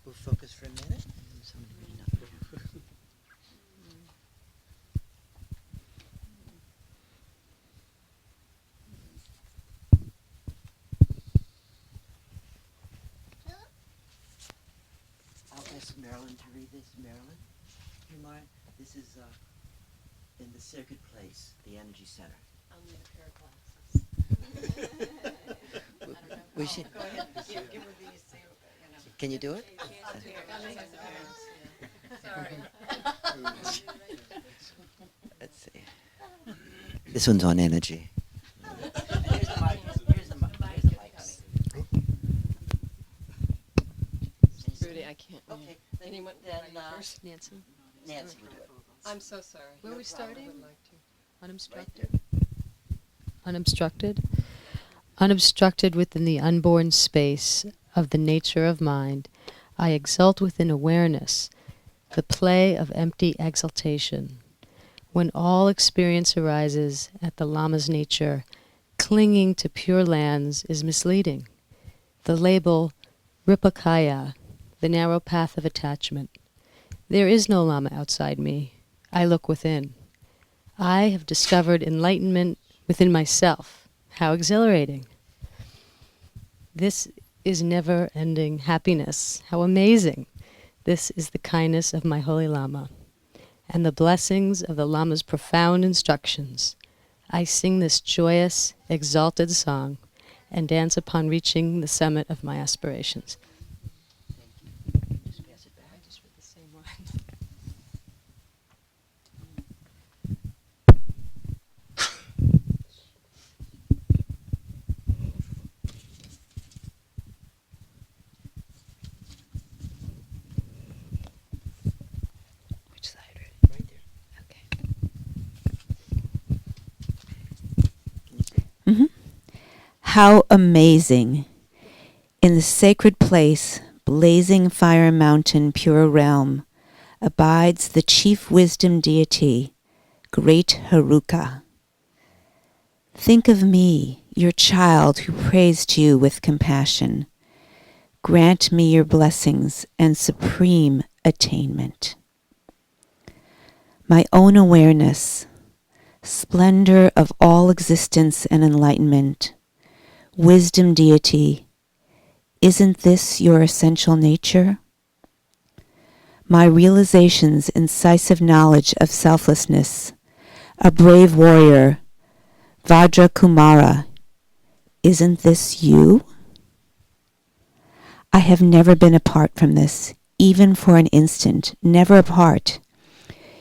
Speaker 2: We'll focus for a minute. I'll ask Marilyn to read this. Marilyn, you mind? This is in the Sacred Place, the Energy Center.
Speaker 4: I'll need a pair of glasses.
Speaker 2: We should.
Speaker 4: Give her these, so,
Speaker 2: Can you do it?
Speaker 4: Sorry.
Speaker 2: Let's see. This one's on energy. Here's the mic. Here's the mic. Here's the mic, honey.
Speaker 4: Rudy, I can't.
Speaker 2: Okay.
Speaker 4: Anyone?
Speaker 2: Then,
Speaker 4: Nancy.
Speaker 2: Nancy will do it.
Speaker 4: I'm so sorry.
Speaker 5: Where are we starting?
Speaker 4: Would like to.
Speaker 5: Unobstructed. Unobstructed. Unobstructed within the unborn space of the nature of mind, I exult within awareness, the play of empty exaltation. When all experience arises at the Lama's nature, clinging to pure lands is misleading. The label Ripakaya, the narrow path of attachment. There is no Lama outside me. I look within. I have discovered enlightenment within myself. How exhilarating. This is never-ending happiness. How amazing. This is the kindness of my Holy Lama and the blessings of the Lama's profound instructions. I sing this joyous, exalted song and dance upon reaching the summit of my aspirations.
Speaker 2: Just pass it back.
Speaker 5: I just read the same one.
Speaker 2: Which side? Right there. Okay. Can you see?
Speaker 6: How amazing! In the sacred place, blazing fire mountain, pure realm, abides the chief wisdom deity, great Haruka. Think of me, your child who prays to you with compassion. Grant me your blessings and supreme attainment. My own awareness, splendor of all existence and enlightenment, wisdom deity, isn't this your essential nature? My realization's incisive knowledge of selflessness, a brave warrior, Vajra Kumara, isn't this you? I have never been apart from this, even for an instant, never apart.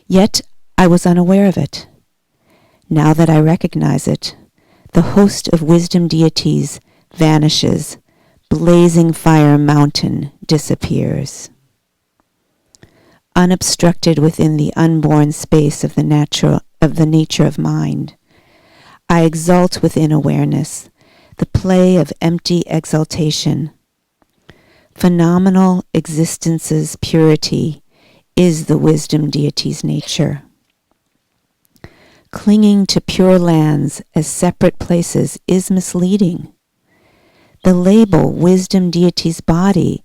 Speaker 6: Yet I was unaware of it. Now that I recognize it, the host of wisdom deities vanishes, blazing fire mountain disappears. Unobstructed within the unborn space of the nature of mind, I exult within awareness, the play of empty exaltation. Phenomenal existence's purity is the wisdom deity's nature. Clinging to pure lands as separate places is misleading. The label wisdom deity's body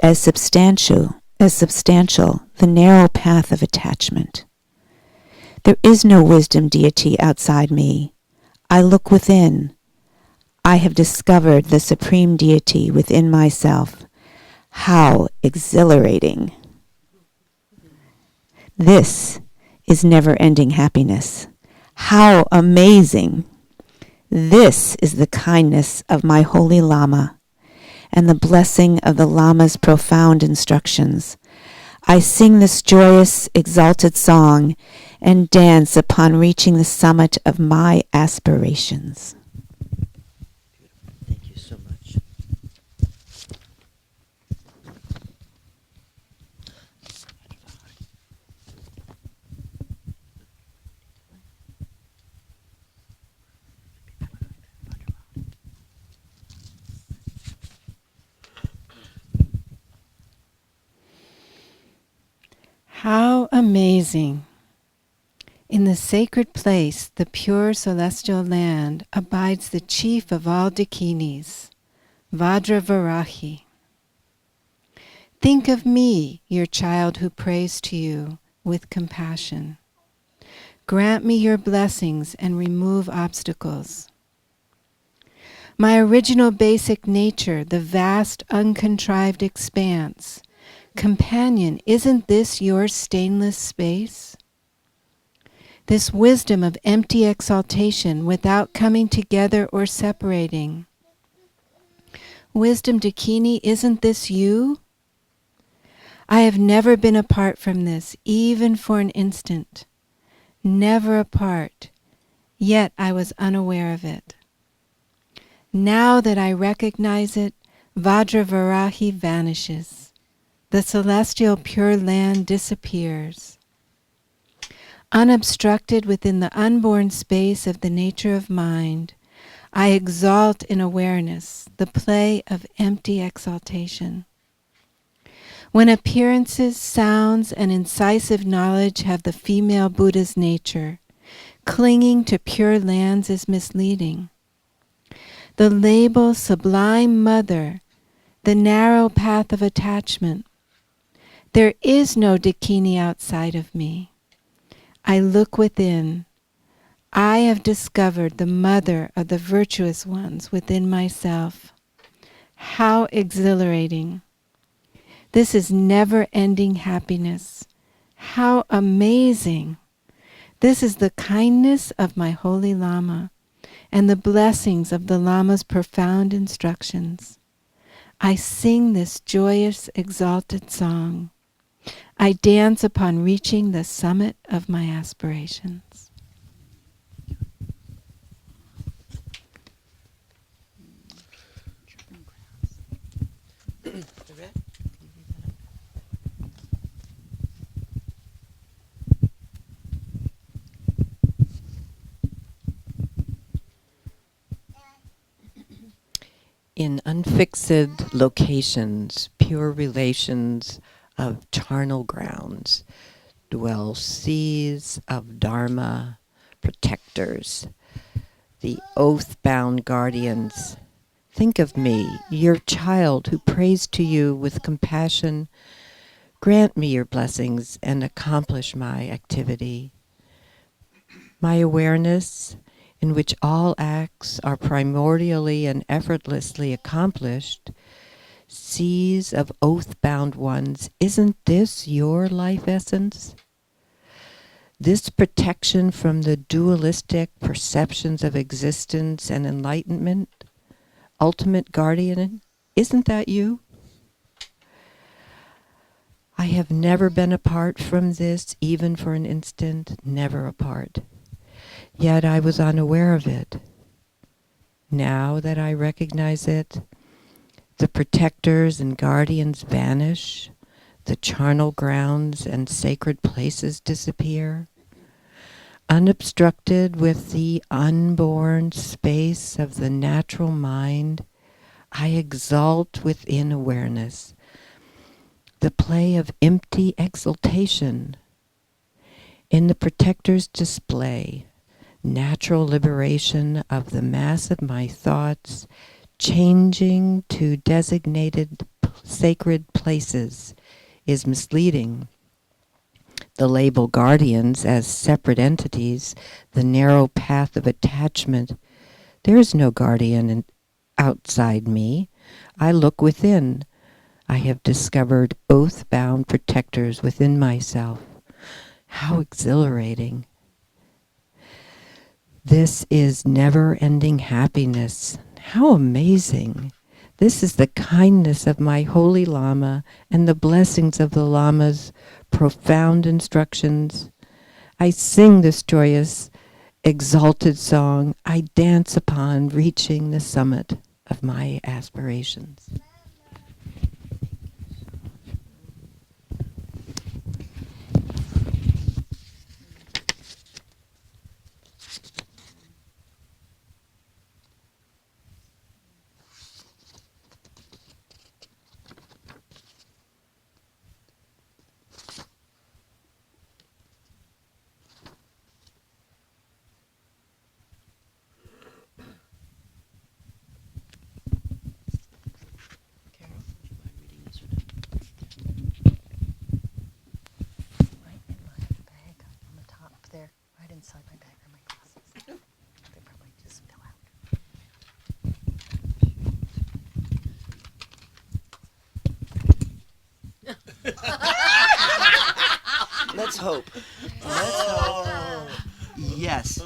Speaker 6: as substantial, the narrow path of attachment. There is no wisdom deity outside me. I look within. I have discovered the supreme deity within myself. How exhilarating! This is never-ending happiness. How amazing! This is the kindness of my holy Lama and the blessing of the Lama's profound instructions. I sing this joyous, exalted song and dance upon reaching the summit of my aspirations.
Speaker 2: Thank you so much.
Speaker 7: How amazing! In the sacred place, the pure celestial land, abides the chief of all Dakinis, Vajravarahi. Think of me, your child who prays to you with compassion. Grant me your blessings and remove obstacles. My original basic nature, the vast uncontrived expanse, companion, isn't this your stainless space? This wisdom of empty exaltation without coming together or separating. Wisdom Dakini, isn't this you? I have never been apart from this, even for an instant. Never apart, yet I was unaware of it. Now that I recognize it, Vajravarahi vanishes. The celestial pure land disappears. Unobstructed within the unborn space of the nature of mind, I exalt in awareness, the play of empty exaltation. When appearances, sounds, and incisive knowledge have the female Buddha's nature, clinging to pure lands is misleading. The label sublime mother, the narrow path of attachment. There is no Dakini outside of me. I look within. I have discovered the mother of the virtuous ones within myself. How exhilarating! This is never-ending happiness. How amazing! This is the kindness of my holy Lama and the blessings of the Lama's profound instructions. I sing this joyous, exalted song. I dance upon reaching the summit of my aspirations.
Speaker 3: In unfixed locations, pure relations of charnel grounds, dwell seas of Dharma protectors, the oath-bound guardians. Think of me, your child who prays to you with compassion. Grant me your blessings and accomplish my activity. My awareness, in which all acts are primordially and effortlessly accomplished, seas of oath-bound ones, isn't this your life essence? This protection from the dualistic perceptions of existence and enlightenment, ultimate guardian, isn't that you?
Speaker 8: I have never been apart from this, even for an instant, never apart. Yet I was unaware of it. Now that I recognize it, the protectors and guardians vanish, the charnel grounds and sacred places disappear. Unobstructed with the unborn space of the natural mind, I exalt within awareness, the play of empty exultation. In the protector's display, natural liberation of the mass of my thoughts, changing to designated sacred places, is misleading. The label guardians as separate entities, the narrow path of attachment. There is no guardian outside me. I look within. I have discovered oath-bound protectors within myself. How exhilarating. This is never-ending happiness. How amazing. This is the kindness of my holy Lama and the blessings of the Lama's profound instructions. I sing this joyous, exalted song. I dance upon reaching the summit of my aspirations.
Speaker 2: Let's hope. Let's hope. Yes.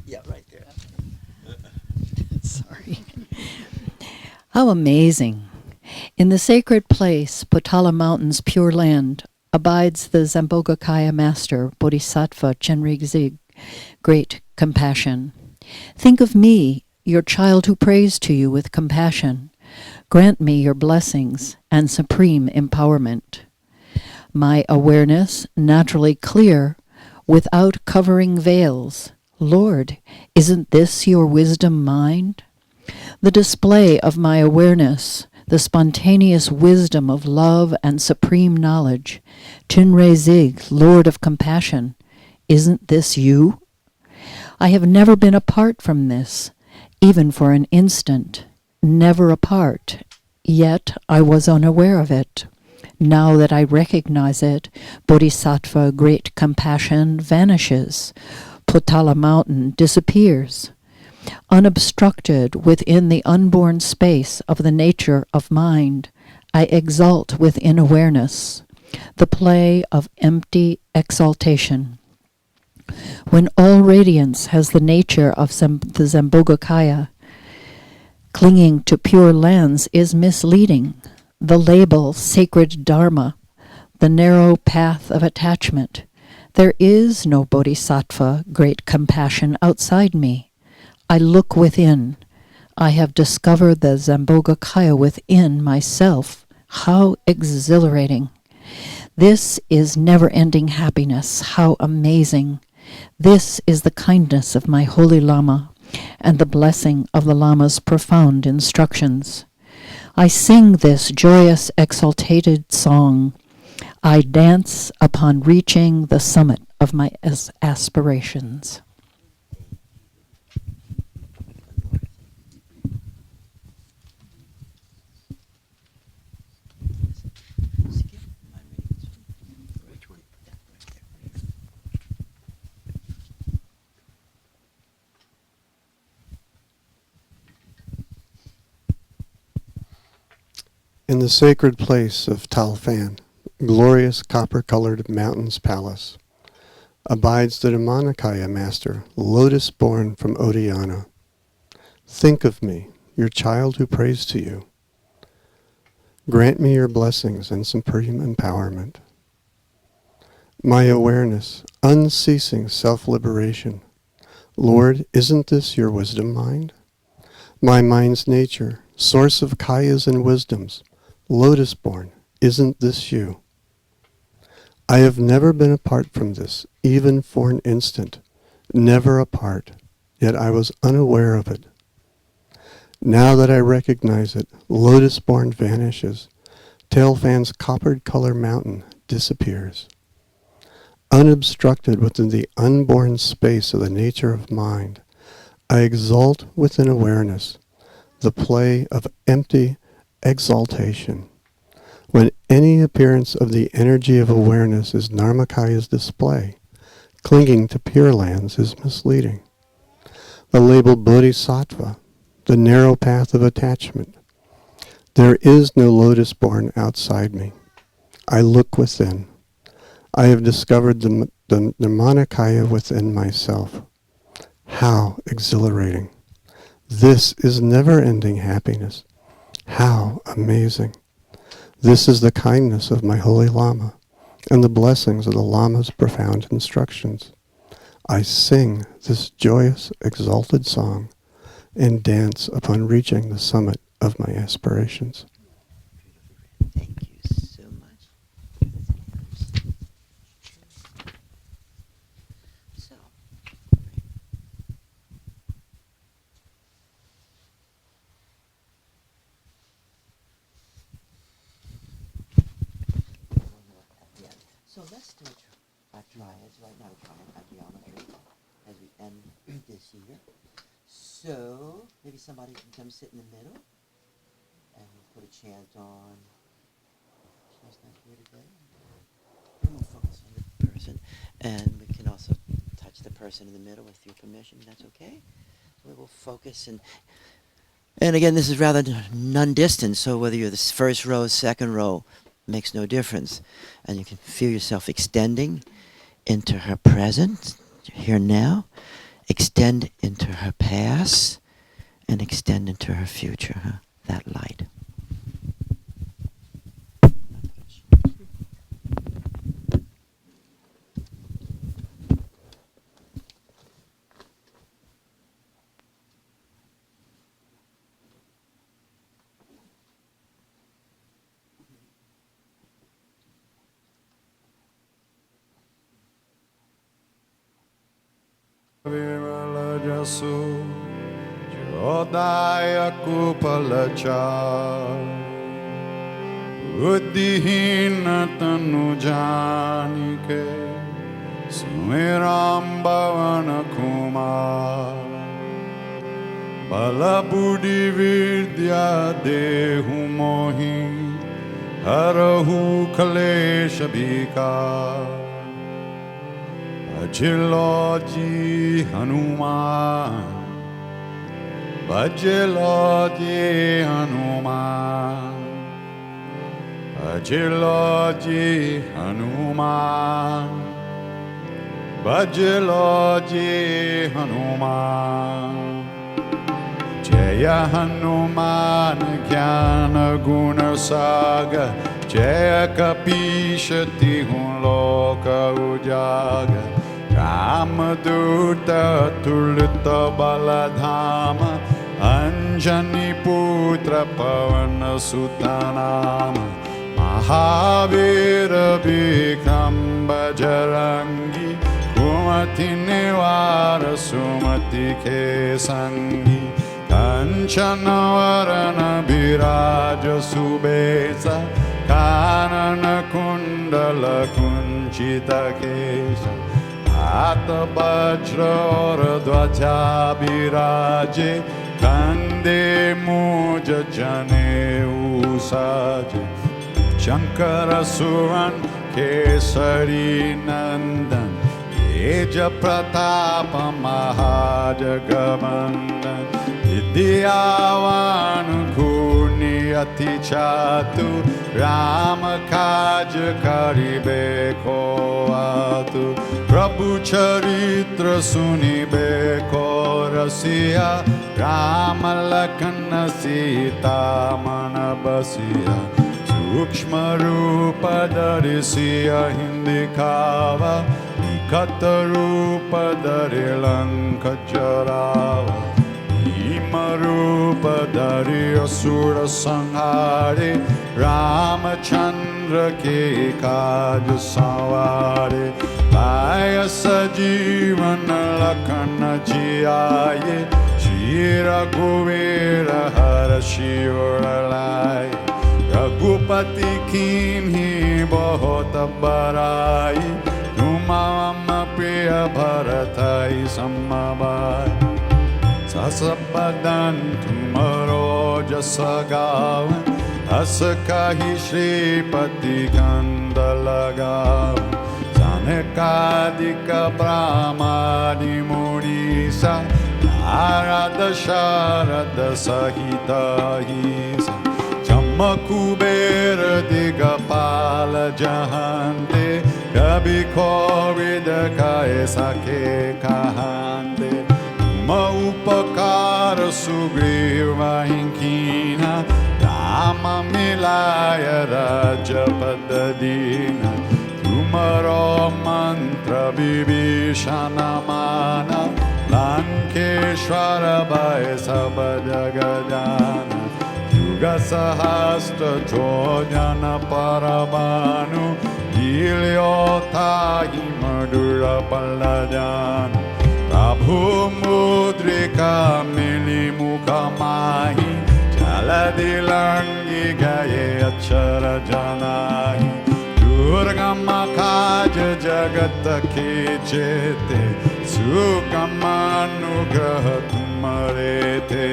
Speaker 2: Yeah, right there.
Speaker 9: Sorry. How amazing. In the sacred place, Potala Mountain's pure land, abides the Zambogakaya master, Bodhisattva Chenrezig, great compassion. Think of me, your child who prays to you with compassion. Grant me your blessings and supreme empowerment. My awareness, naturally clear, without covering veils. Lord, isn't this your wisdom mind? The display of my awareness, the spontaneous wisdom of love and supreme knowledge. Chenrezig, Lord of compassion, isn't this you? I have never been apart from this, even for an instant, never apart, yet I was unaware of it. Now that I recognize it, Bodhisattva great compassion vanishes. Potala Mountain disappears. Unobstructed within the unborn space of the nature of mind, I exult within awareness, the play of empty exaltation. When all radiance has the nature of the Zambogakaya, clinging to pure lens is misleading. The label sacred dharma, the narrow path of attachment. There is no bodhisattva, great compassion outside me. I look within. I have discovered the Zambogakaya within myself. How exhilarating. This is never-ending happiness. How amazing. This is the kindness of my holy Lama and the blessing of the Lama's profound instructions. I sing this joyous, exaltated song. I dance upon reaching the summit of my aspirations.
Speaker 10: In the sacred place of Talfan, glorious copper-colored mountain's palace, abides the Dhammanikaya master, lotus-born from Odayana. Think of me, your child who prays to you. Grant me your blessings and supreme empowerment. My awareness, unceasing self-liberation. Lord, isn't this your wisdom mind? My mind's nature, source of kayas and wisdoms, lotus-born, isn't this you? I have never been apart from this, even for an instant, never apart, yet I was unaware of it. Now that I recognize it, lotus-born vanishes, Tailfan's coppered color mountain disappears. Unobstructed within the unborn space of the nature of mind, I exalt within awareness, the play of empty exaltation. When any appearance of the energy of awareness is Dharmakaya's display, clinging to Pure Lands is misleading. The label Bodhisattva, the narrow path of attachment. There is no lotus born outside me. I look within. I have discovered the Nirmanakaya within myself. How exhilarating. This is never-ending happiness. How amazing. This is the kindness of my holy Lama and the blessings of the Lama's profound instructions. I sing this joyous, exalted song and dance upon reaching the summit of my aspirations.
Speaker 2: Thank you so much. So, let's do a triads right now, triad geometry as we end this year. So maybe somebody can come sit in the middle and we'll put a chant on. She's not here today. And we'll focus on the person. And we can also touch the person in the middle with your permission. That's okay. We will focus and again, this is rather non-distant, so whether you're the first row, second row, makes no difference. And you can feel yourself extending into her present, here now, extend into her past, and extend into her future, that light.
Speaker 1: Vimalajasu Jodaya Kupalacha Buddhihina Tanu Janike Sumiram Bhavana Kumar Bala Buddhi Vidya Dehu Mohi Harahu Kalesha Bhikar Bhajiloji Hanuman Bhajiloji Hanuman Bhajiloji Hanuman Bhajiloji Hanuman Jaya Hanuman Jnana Guna Saga Jaya Kapishati Hun Loka Ujaga Ramaduta Tulita Baladhama Anjani Putra Pavana Sutanama Mahavira Bikram Bajarangi Kumati Nivara Sumati Kesangi Kanchana Varana Biraja Subesa Kanana Kundala Kunchita Kesa Ata Bajra Dvaja Biraje Kande Muja Jane Usaje Shankara Suran Kesari Nandan Eja Pratapa Mahajagabandan Vidyavan Kuniyati Chatu Rama Kaj Karibe Koatu Prabhu Charitra Sunibe Korasiya Rama Lakana Sita Manabasiya सूक्ष्म रूप धरिसी अहिंदी खावा निकट रूप धरि लंक चरावा भीम रूप धरि असुर संहारे रामचंद्र के काज सवारे लाय सजीवन लखन जियाए श्री रघुवीर हर शिवर लाए रघुपति कीन्ही बहुत बड़ाई तुम प्रिय भरतई समबाई सस बदन तुमरो जस गावन हस कही श्रीपति कंद लगाव सनकादिक ब्रह्मादि मुनीसा नारद शारद सहित ईसा कुबेर दिगपाल जहांते कभी कोविद काए सके कहांते उपकार सुग्रीव कीना राम मिलाय राजपद दीना तुमरो मंत्र विभीषण माना लंकेश्वर भय सब जग जाना सहस्त्र जोजन परमाणु लील्योताहि मधुर पल्लजानु प्रभु मुद्रिका मिली मुख माही जलधि लंघि गए अक्षर जनाही दुर्गम काज जगत के चेते सुगम अनुग्रह तुम्हारे थे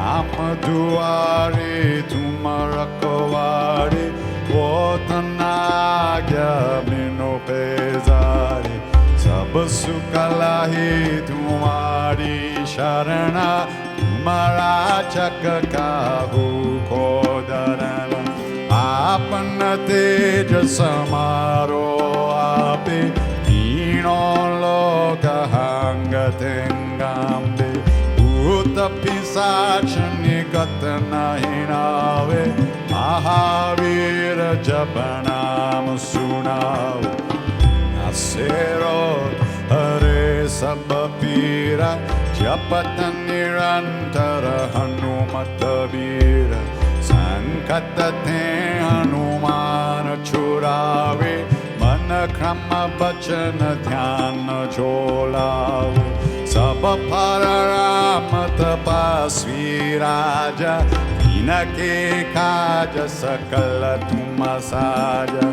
Speaker 1: राम दुआरे तुम रखवारे वो तनाज्ञा बिनु पेजारे सब सुख लाहे तुम्हारी शरणा तुम्हारा चक काहू को डरना आपन तेज समारो आपे तीनों लोक हंगतेंगांबे भूत पिशाच निकट नहीं नावे महावीर जप नाम सुनावे नसेरो हरे सब पीरा जपत निरंतर हनुमत वीर संकट ते हनुमान छुड़ावे मन क्रम बचन ध्यान झोलावे सब पर राम तपस्वी राजा इनके काज सकल तुम साजा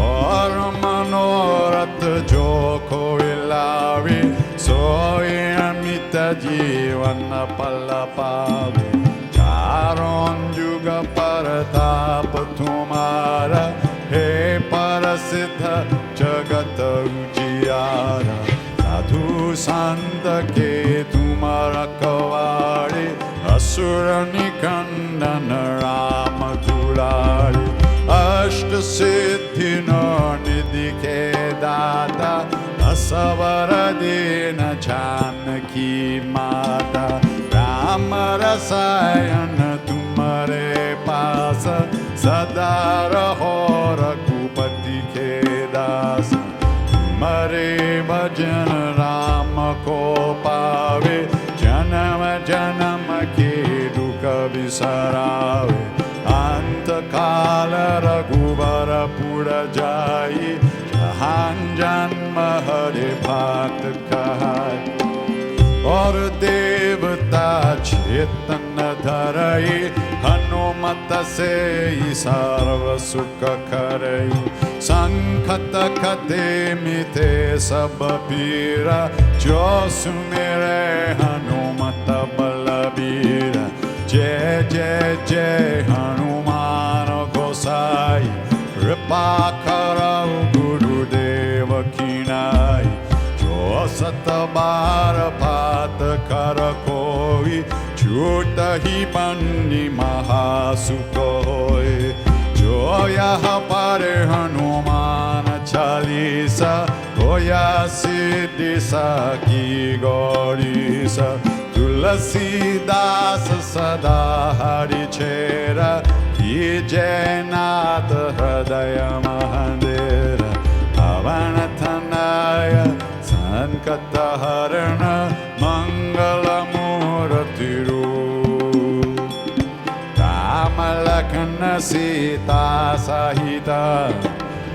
Speaker 1: और मनोरथ जो कोई लावे सोई अमित जीवन पल पावे चारों जुग परताप तुम्हारा हे प्रसिद्ध जगत उजियारा साधु संत के तुम रखवारे असुर निकंदन राम दुलारे अष्ट सिद्धि निधि के दाता असवर दीन जानकी माता राम रसायन तुम्हारे पास सदा रहो रघुपति के दास तुम्हारे भजन राम को पावे जन्म जन्म के दुख बिसरावे अंत काल रघुबर पुर जाई जहां जन्म हरे भात कहाई और देवता चेतन धरई हनुमत से ही सर्व सुख करई संकट कटे मिटे सब पीरा जो सुमेरे हनुमत बलबीरा जय जय जय हनुमान गोसाई कृपा करौ गुरुदेव की नाई जो सत बार पात कर कोई छूट ही बन्नी महासुख होय जो यह पर हनुमान चालीसा होया सिद्धि सखी गौरीसा तुलसीदास सदा हरि चेरा Shri Jainath Hridaya Mahandir Avanathanaya Sankataharana Mangalamurtiru Ramalakana Sita Sahita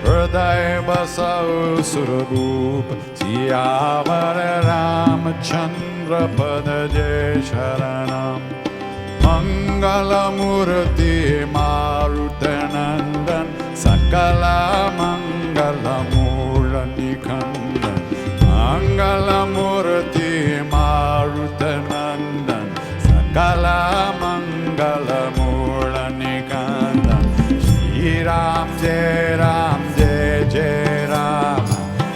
Speaker 1: Hridaya Basau Surarup Siyavara Ramachandra Padaje Sharanam Mangalamurti Marutanandan Sakala Mangalamuranikandan Mangalamurti Marutanandan Sakala Mangalamuranikandan Shri Ram Jai Ram Jai Jai Ram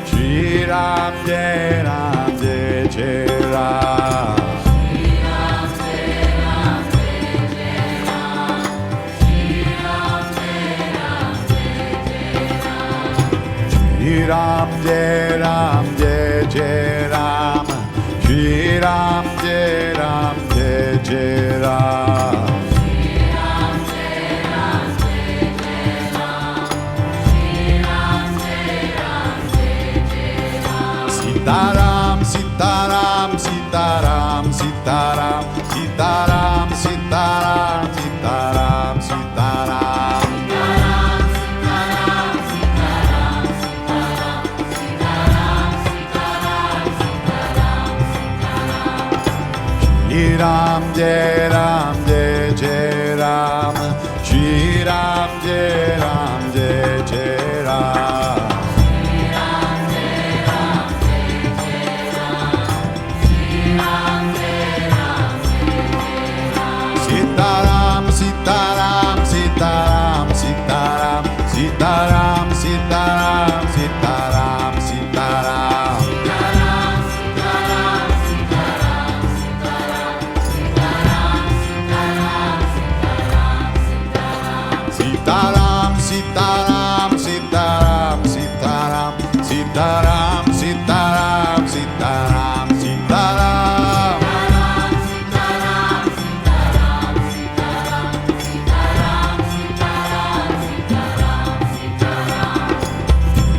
Speaker 1: Shri Ram Jai Ram Jai Jai Ram Shri Ram Jai Ram Jai Jai Ram Shri Ram Jai Ram Jai Jai Ram Sitaram Sitaram Sitaram Sitaram Sitaram Sitaram Sitaram Sitaram Shri Ram Jai Ram Jai Jai Ram Shri Ram Jai Ram Jai Jai Ram Sitaram Sitaram Sitaram Sitaram Sitaram Sitaram Sitaram Sitaram Sitaram Sitaram Sitaram Sitaram Sitaram Sitaram Sitaram Sitaram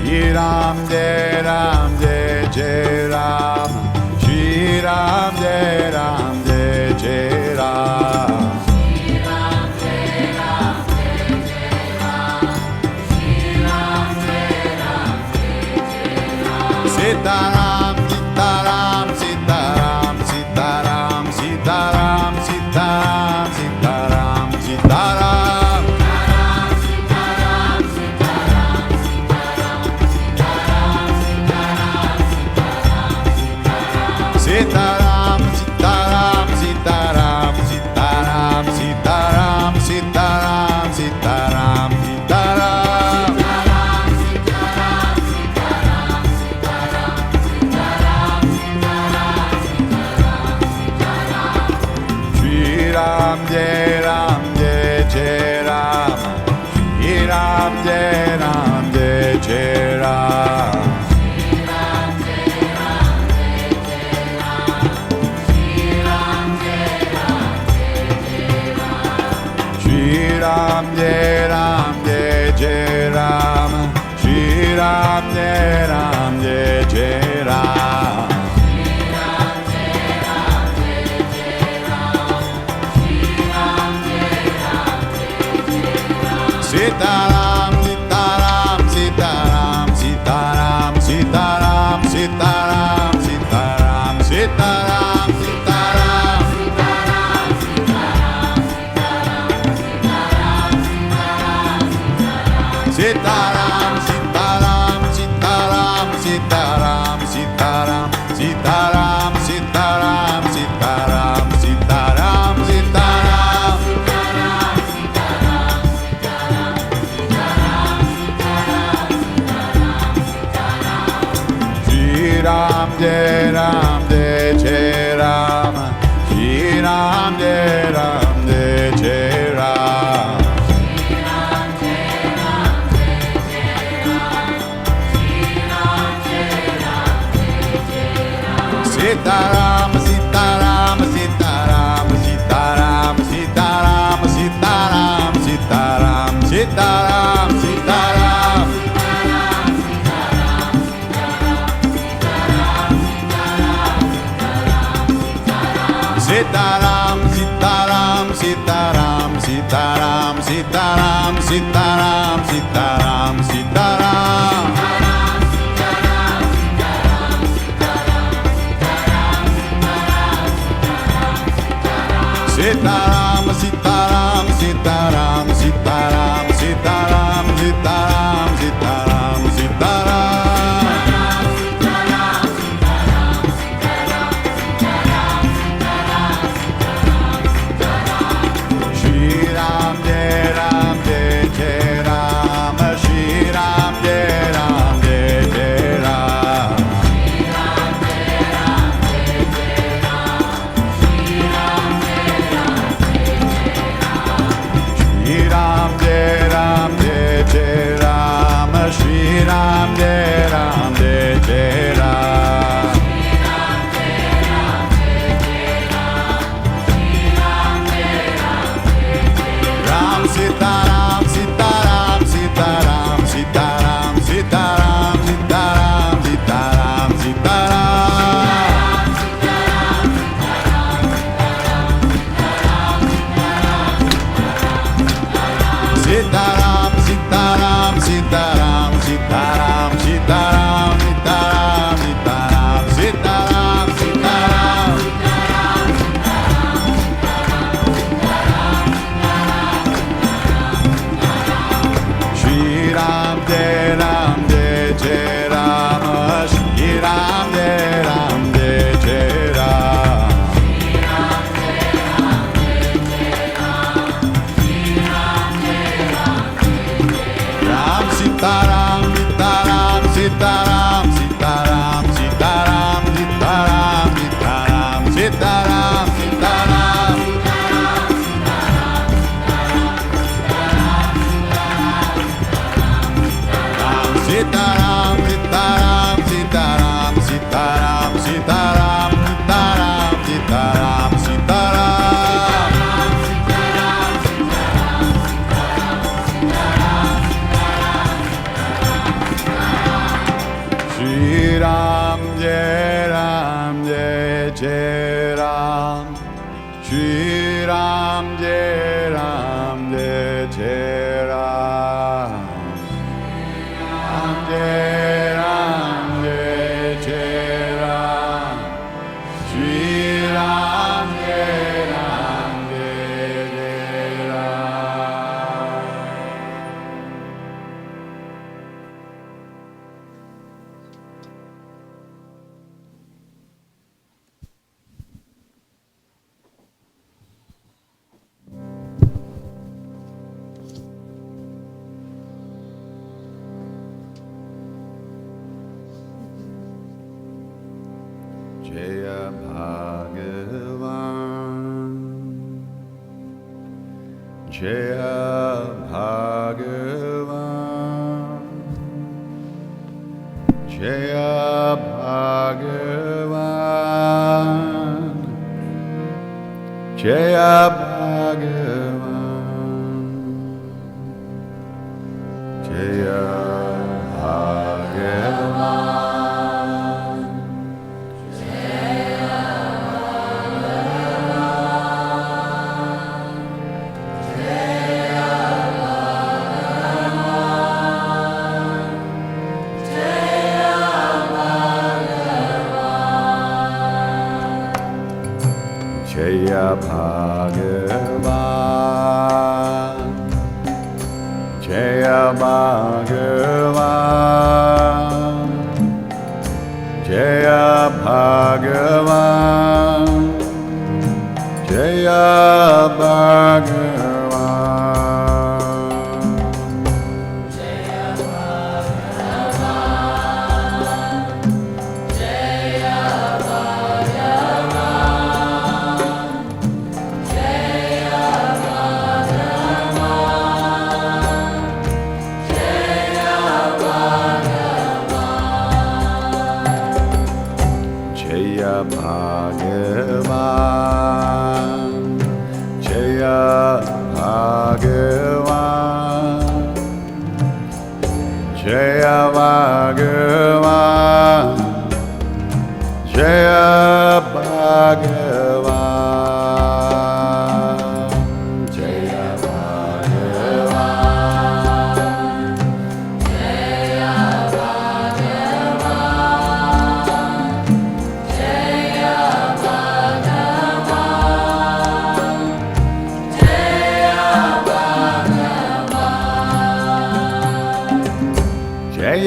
Speaker 1: Shri Ram Jai Ram Jai Jai Ram Shri Ram Jai Ram Jai Jai Ram Sitaram Sitaram Sitaram Sitaram Sitaram Sitaram Sitaram Sitaram Sitaram Sitaram Sitaram Sitaram Sitaram Sitaram Sitaram Sitaram Shri Ram Jai Ram Jai Jai Ram Shri Ram Jai Ram Jai Jai Ram Shri Ram Jai Ram Jai Jai Ram Shri Ram Jai Ram Jai Jai Ram Sitaram Sitaram Sitaram Sitaram Sitaram Sitaram Sitaram Sitaram Sitaram Sitaram Sitaram Sitaram Sitaram Sitaram Sitaram Sitaram Sitaram Sitaram Sitaram Shri Ram Jai Ram Jai Jai Ram Shri Ram Jai Ram Jai Jai Ram Sitaram Sitaram Sitaram Sitaram Sitaram Sitaram Sitaram Sitaram, Sitaram, Sitaram, Sitaram, Sitaram, Sitaram, Sitaram, Sitaram. Sitaram, Sitaram, Sitaram, Sitaram, Sitaram, Sitaram, Sitaram, Sitaram. Shri Ram, Jai Ram, Jai Jai Ram, Shri Ram, Jai Ram, Jai Jai Ram. Shri Ram, Jai Ram, Jai Jai Ram, Shri Ram, Jai Ram, Jai Jai Ram. Ram, Sita Ram, Sita Ram, Sita Ram, Sita Ram, Sita Ram, Sita Ram, Sita Ram, Sita Ram. Sita Ram, Sita Ram, Sita Ram, Sita Ram, Sita Ram, Sita Ram, Sita Ram, Sita Ram, Sita Ram. Shri Ram, Jai Ram, Jai Jai Ram, Shri Ram, Jai Ram, Jai Jai Ram. Ram, Sita Ram, Sita Ram, Sita Ram, Sita Ram, Sita Ram, Sita Ram, Sita Ram, Sita Ram, Sita Ram. Ram, Sita Ram, Sita Ram, Sita Ram, Sita Ram, Sita Ram, Sita Ram, Sita Ram, Sita Ram. Shri Ram, Jai Ram, Jai Jai Ram, Shri Ram, Jai Ram, Jai Jai Ram. Ram, Jai Ram, Jai Jai Ram, Shri Ram, Jai Ram, Jai Jai Ram. Jaya Bhagavan, Jaya Bhagavan, Jaya Bhagavan, Jaya Bhagavan, Jaya Bhagavan. Jaya Bhagavan, Jaya Bhagavan, Jaya Bhagavan, Jaya Bhagavan. Jaya Bhagavan, Jaya Bhagavan, Jaya Bhagavan, Jaya Bhagavan.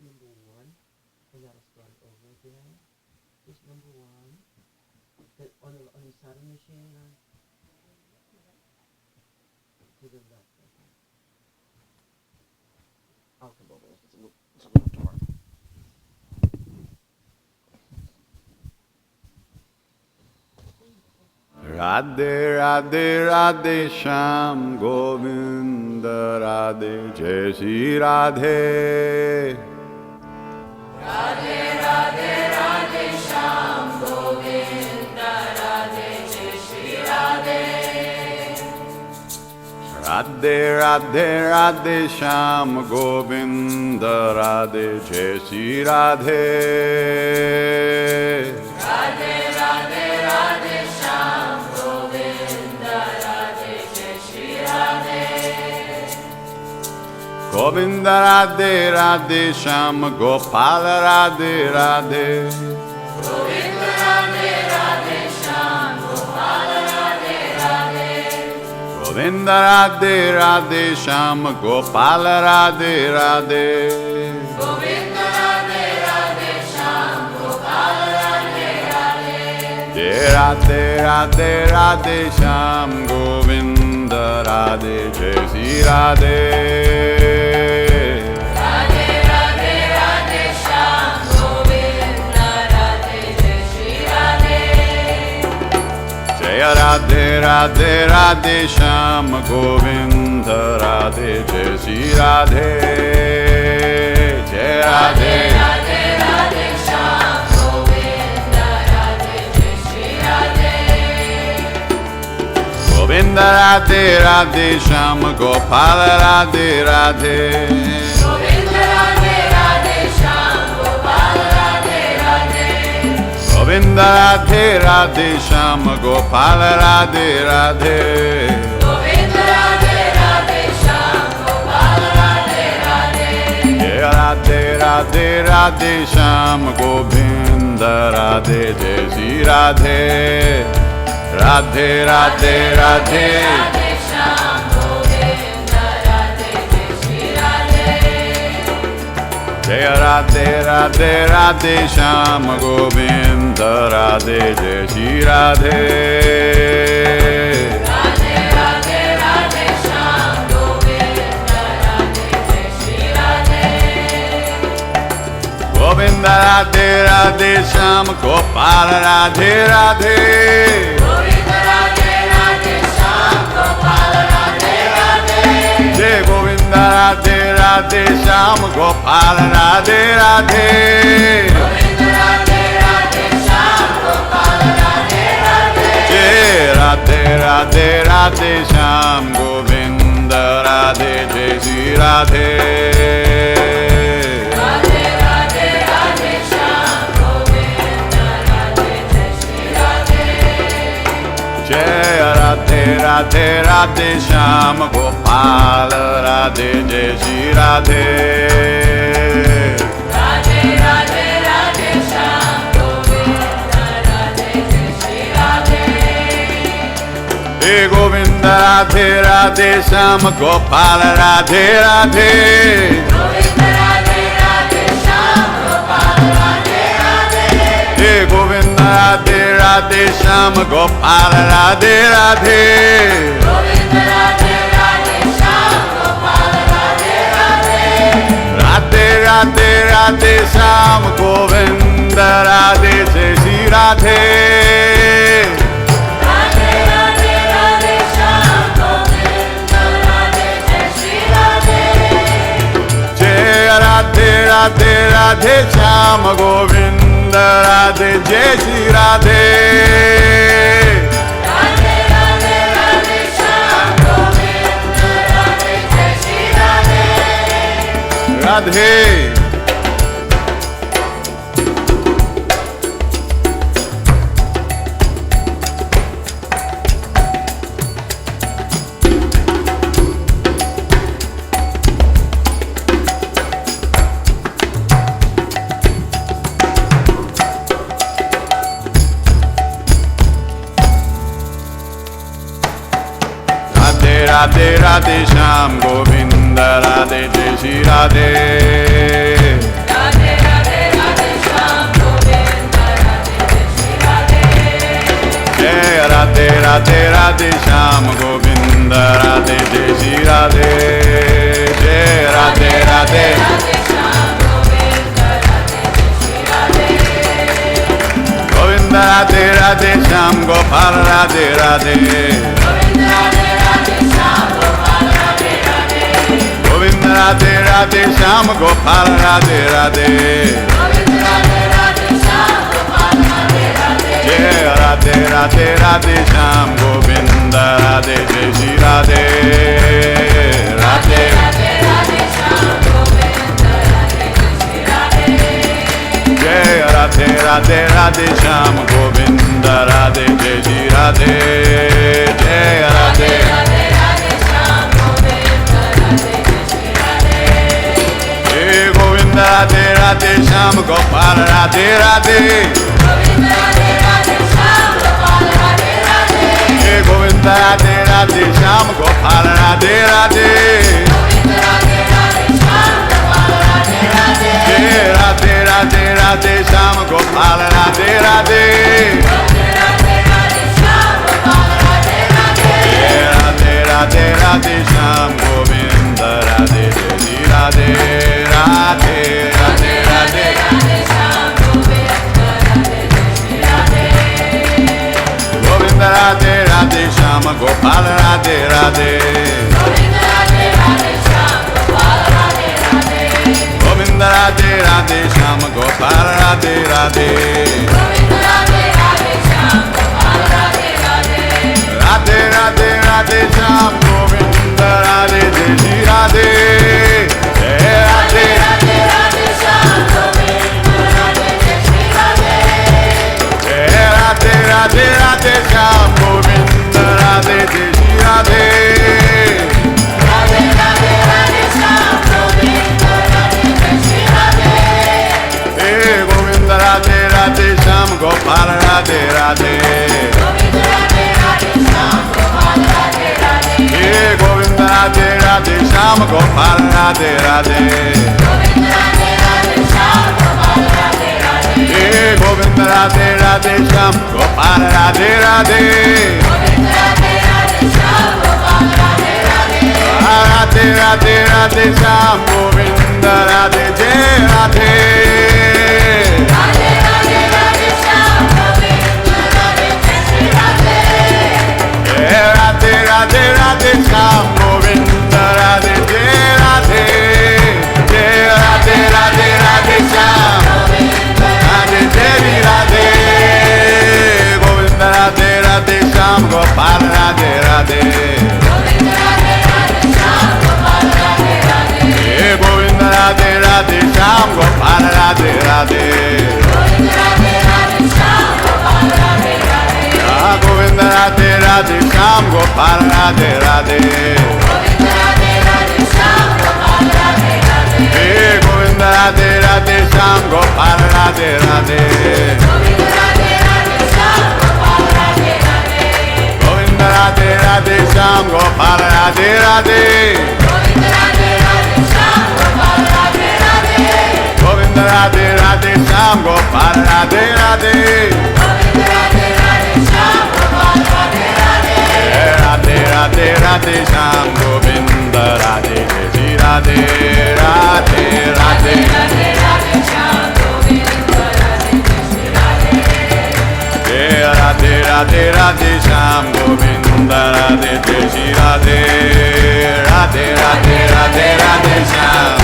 Speaker 2: number one, and that'll start over again. Just number one. On the soldering machine, to the left. Okay. I'll come over. It's a little dark.
Speaker 1: Radhe Radhe Radhe Shyam Govinda Radhe Jai Shri Radhe.
Speaker 11: Radhe Radhe Radhe Shyam Govinda Radhe Jai Shri Radhe.
Speaker 1: Radhe Radhe Radhe Shyam Govinda Radhe Jai Shri Radhe.
Speaker 11: Radhe Radhe Radhe Shyam Govinda Radhe Jai Shri Radhe.
Speaker 1: Govinda Radhe Radhe Shyam Gopal Radhe Radhe.
Speaker 11: Govinda Radhe Radhe Shyam Gopal Radhe Radhe.
Speaker 1: Govinda Radhe Radhe Shyam Gopal Radhe Radhe.
Speaker 11: Govinda Radhe Radhe Shyam Gopal Radhe Radhe.
Speaker 1: Radhe Radhe Radhe Shyam Govinda Radhe Jai Shri Radhe.
Speaker 11: Radhe Radhe Radhe Shyam Govinda Radhe Jai Shri Radhe.
Speaker 1: Jaya Radhe Radhe Radhe Shyam Govinda Radhe Jai Shri Radhe. Jaya
Speaker 11: Radhe
Speaker 1: Radhe
Speaker 11: Radhe Radhe Shyam Govinda Radhe Jai Shri Radhe.
Speaker 1: Govinda Radhe Radhe Shyam Gopal Radhe Radhe.
Speaker 11: Govinda Radhe Radhe Shyam Gopal Radhe Radhe.
Speaker 1: Govinda Radhe Radhe Shyam Gopal Radhe Radhe.
Speaker 11: Govinda Radhe Radhe Shyam Gopal Radhe Radhe.
Speaker 1: Jaya Radhe Radhe Radhe Shyam Govinda Radhe Jai Shri Radhe. Radhe Radhe Radhe.
Speaker 11: Radhe Shyam Govinda Radhe Jai Shri Radhe.
Speaker 1: Jaya Radhe Radhe Radhe Shyam Govinda Radhe Jai Shri Radhe.
Speaker 11: Radhe Radhe Radhe Shyam Govinda Radhe Jai Shri Radhe.
Speaker 1: Govinda Radhe Radhe Shyam Gopal Radhe Radhe.
Speaker 11: Govinda Radhe Radhe Shyam Gopal Radhe Radhe.
Speaker 1: Jai Govinda Radhe Radhe Shyam Gopal Radhe Radhe.
Speaker 11: Govinda Radhe Radhe Shyam Gopal Radhe Radhe.
Speaker 1: Jai Radhe Radhe Radhe Shyam Govinda Radhe Jai Shri Radhe.
Speaker 11: Radhe Radhe Radhe Shyam Govinda Radhe Jai Shri Radhe.
Speaker 1: Jai Radhe Radhe Radhe Shyam Gopal Radhe Jai Shri Radhe.
Speaker 11: Radhe Radhe Radhe Shyam Govinda Radhe Jai Shri Radhe.
Speaker 1: Hey Govinda Radhe Radhe Shyam Gopal Radhe Radhe.
Speaker 11: Govinda Radhe Radhe Shyam Gopal Radhe Radhe.
Speaker 1: Hey Govinda Radhe Radhe Shyam Gopal Radhe Radhe.
Speaker 11: Govinda Radhe Radhe Shyam Gopal Radhe Radhe.
Speaker 1: Radhe Radhe Radhe Shyam Govinda Radhe Jai Shri Radhe.
Speaker 11: Radhe Radhe Radhe Shyam Govinda Radhe Jai Shri Radhe.
Speaker 1: Jai Radhe Radhe Radhe Shyam Govinda Radhe Jai Shri Radhe.
Speaker 11: Radhe Radhe Radhe Shyam Govinda Radhe Jai Shri Radhe.
Speaker 1: Radhe. Radhe Radhe Shyam Govinda Radhe Jai Shri Radhe. Radhe Radhe Shyam Govinda Radhe Jai Shri Radhe Jai Radhe Radhe Govinda Radhe Radhe Shyam Gopal Radhe Radhe Govinda Radhe Radhe Shyam Gopal Radhe Radhe Jai Radhe Radhe Radhe Shyam Govinda Radhe Jai Shri Radhe Radhe Jai Radhe Radhe Radhe Shyam Govinda Radhe Jai Shri Radhe Jai Radhe Jai Govinda Radhe Radhe Shyam Gopal Radhe Radhe Jai Govinda Radhe Radhe Shyam Gopal Radhe Radhe Jai Radhe Radhe Radhe Shyam Gopal Radhe Radhe Jai Radhe Radhe Radhe Shyam Govinda Radhe Jai Shri Radhe Radhe Radhe Radhe Govinda Radhe Radhe Shyam Gopal Radhe Radhe Govinda Radhe Radhe Shyam Gopal Radhe Radhe Radhe Radhe Radhe Shyam Govinda Radhe Jai Shri Radhe Jai Radhe Jai Radhe Radhe Radhe Shyam Govinda Radhe Jai Shri Radhe Hey Govinda Radhe Radhe Shyam Gopal Radhe Radhe Hey Govinda Radhe Radhe Shyam Gopal Radhe Radhe Hey Govinda Radhe Radhe Shyam Gopal Radhe Radhe Radhe Radhe Radhe Shyam Govinda Radhe Jai Radhe Radhe Radhe Radhe Shyam Govinda Radhe Jai Radhe Jai Radhe Radhe Radhe Shyam Radhe Jai Radhe Govinda Radhe Radhe Shyam Gopal Radhe Radhe Hey Govinda Radhe Radhe Shyam Gopal Radhe Radhe Govinda Radhe Radhe Shyam Gopal Radhe Radhe Hey Govinda Radhe Radhe Shyam Gopal Radhe Radhe Govinda Radhe Radhe Shyam Gopal Radhe Radhe Govinda Radhe Radhe Shyam Gopal Radhe Radhe Radhe Radhe Radhe Shyam Govinda Radhe Jai Shri Radhe Radhe Radhe Jai Radhe Radhe Radhe Shyam Govinda Radhe Jai Shri Radhe Radhe Radhe Radhe Radhe Shyam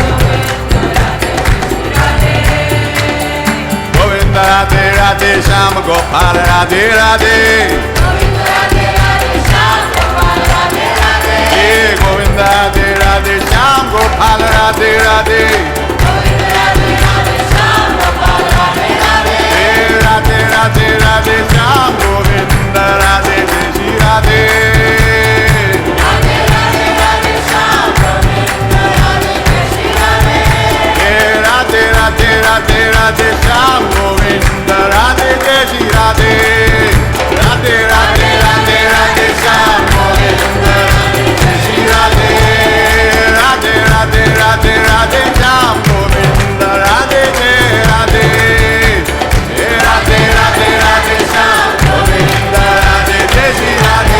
Speaker 1: Govinda Radhe Radhe Shyam Gopal Radhe Radhe Hey Govinda Radhe Radhe Shyam Gopal Radhe Radhe Hey Radhe Radhe Radhe Shyam Govinda Radhe Jai Shri Radhe Hey Radhe Radhe Radhe Radhe Shyam Govinda Radhe Jai Shri Radhe Radhe Radhe Radhe Radhe Shyam Govinda Radhe Jai Shri Radhe Radhe Radhe Radhe Radhe Shyam Govinda Radhe Jai Radhe Radhe Radhe Radhe Shyam Govinda Radhe Jai Shri Radhe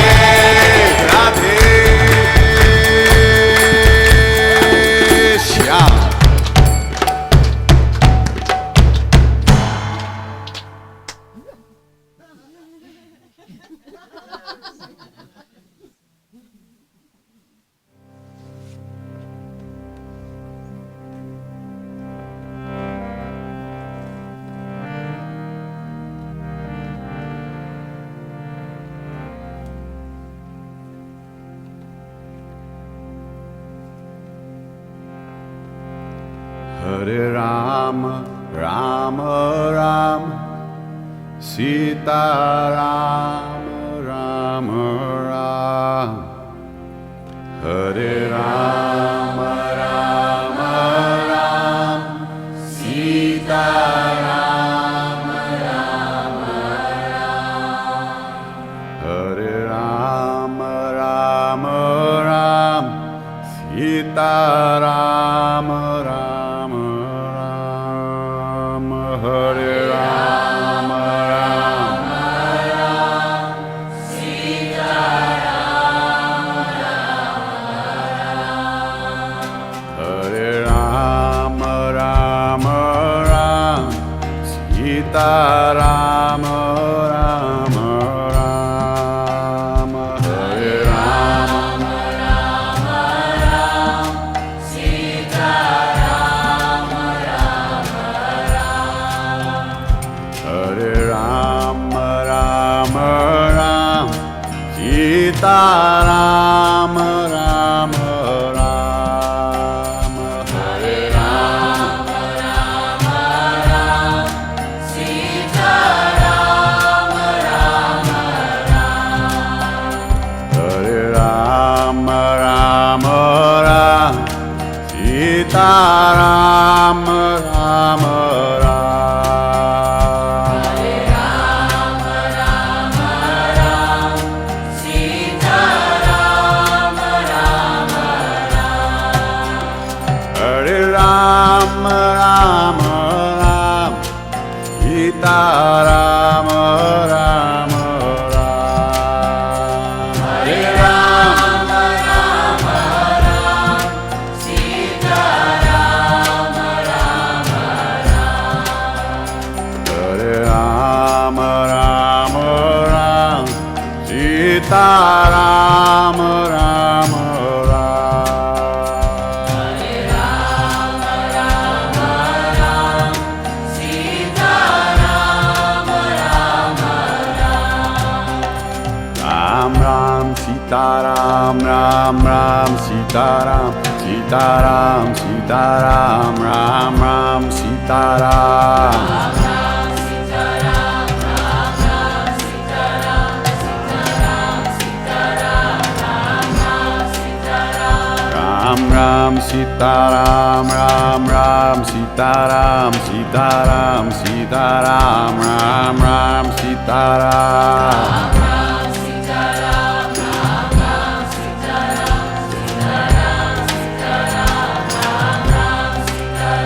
Speaker 1: Hare Rama, Rama Rama, Sita Rama, Rama Rama. Hare Rama, Rama Rama, Sita Rama, Rama Rama. Hare Rama, Rama Rama, Sita Rama, Rama Rama. Hare Rama, Rama Rama, Sita Hare Rama, Rama Rama, Sita Rama, Rama Rama. Hare Rama, Rama Rama, Sita Rama, Rama Rama. Hare Rama, Rama Rama, Sita Rama, Rama Rama. Hare Rama, Rama Rama, Sita Rama, Rama Rama. Hare Rama, Rama Rama, Sita Rama, Rama Rama. Hare Rama, Rama Rama, Sita Rama, Rama Rama. Hare Rama, Rama Rama, Sita Rama, Rama Rama. Hare Rama, Rama Rama, Sita Rama, Rama Rama. Hare Rama, Rama Rama, Sita Rama, Rama Rama. Hare Rama, Rama Rama, Sita Rama, Rama Rama. Ram Ram Sita Ram, Ram Ram Sita Ram, Sita Ram, Sita Ram, Ram Ram Sita Ram. Ram Ram Sita Ram, Ram Ram Sita Ram, Sita Ram, Sita Ram, Ram Ram Sita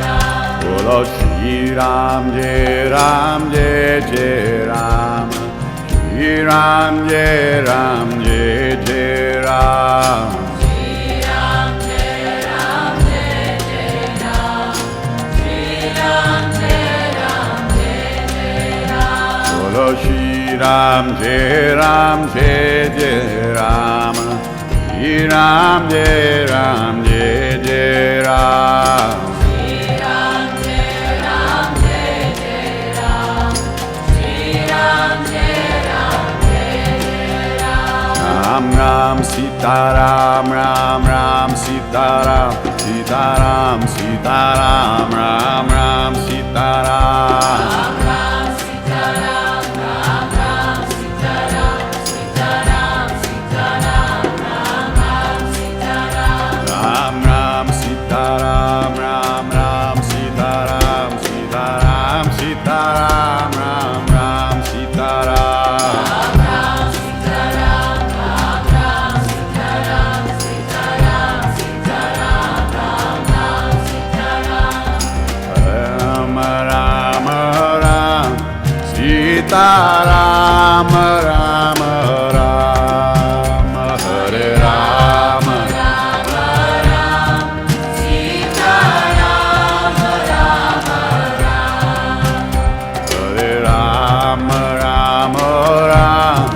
Speaker 1: Ram. Bolo Shri Ram Jai Ram Jai Jai Ram, Shri Ram Jai Ram Jai Jai Ram. Bolo Shri Ram Jai Ram Jai Jai Ram, Shri Ram Jai Ram Jai Jai Ram. Ram Ram Sita Ram, Ram Ram Sita Ram, Sita Ram, Sita Ram, Ram Ram Sita Ram. Ram Ram Sita Ram, Ram Ram Sita Ram, Sita Ram, Sita Ram, Ram Ram Sita Ram. Rama Rama Ram, Sita Rama, Rama Rama. Hare Rama, Hare Rama, Rama Rama,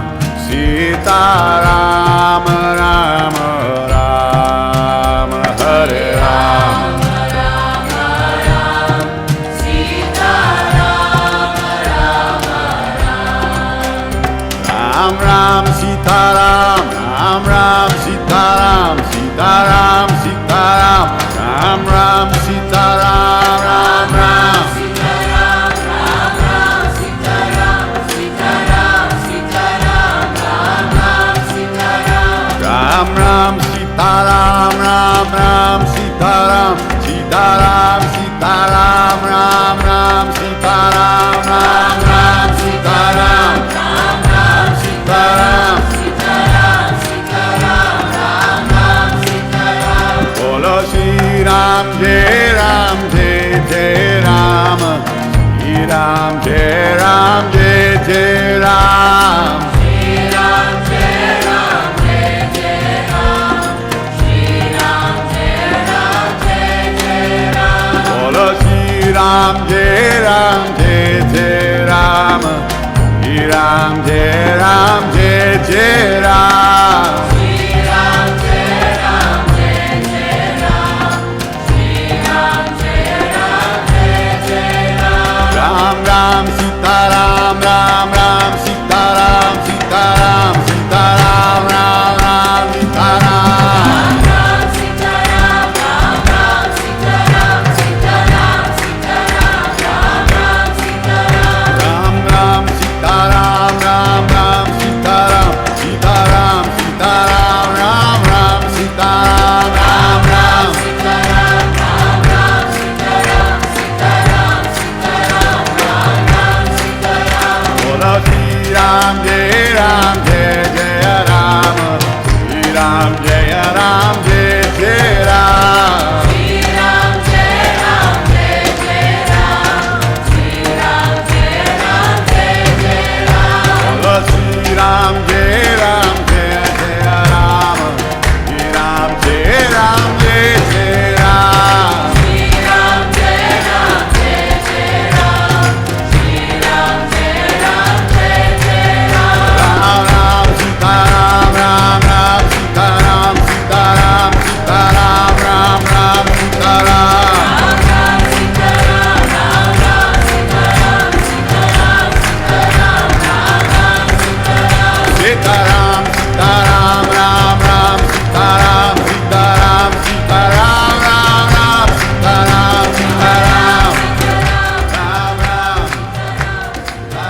Speaker 1: Sita Rama, Rama Rama. Hare Rama, Ram Ram Sita Ram, Ram Ram Sita Ram, Sita Ram, Sita Ram, Ram Ram Sita Ram, Ram Sitaram, Ram Ram, Sitaram, Ram Ram, Sitaram, Ram Ram, Sitaram, Sitaram, Sitaram, Ram Ram, Sitaram. Bolo Shri Ram, Jai Ram, Jai Jai Ram, Shri Ram, Jai Ram, Jai Jai Ram. Ram Jai Ram Jai Jai Ram, Shri Ram Jai Ram Jai Jai Ram. Shri Ram Jai Ram Jai Jai Ram, Shri Ram Jai Ram Jai Jai Ram. Ram Ram Sita Ram, Ram Ram Sita Ram, Sita Ram, Sita Ram, Ram Ram Sita Ram. Ram Jai Ram Jai Jai Ram, Shri Ram Jai Ram Jai Jai Ram. Shri Ram Jai Ram Jai Jai Ram, Shri Ram Jai Ram Jai Jai Ram. Shri Ram Jai Ram Jai Jai Ram, Shri Ram Jai Ram Jai Jai Ram. Shri Ram Jai Ram Jai Jai Ram, Shri Ram Jai Ram Jai Jai Ram. Ram Ram Sita Ram, Ram Ram Sita Ram, Sita Ram, Sita Ram, Ram Ram Sita Ram. Ram Ram Sita Ram, Ram Ram Sita Ram, Sita Ram, Sita Ram, Ram Ram Sita Ram. Sita Ram, Sita Ram, Ram Ram Sita Ram, Sita Ram, Sita Ram, Ram Ram Sita Ram, Sita Ram. Ram Ram Sita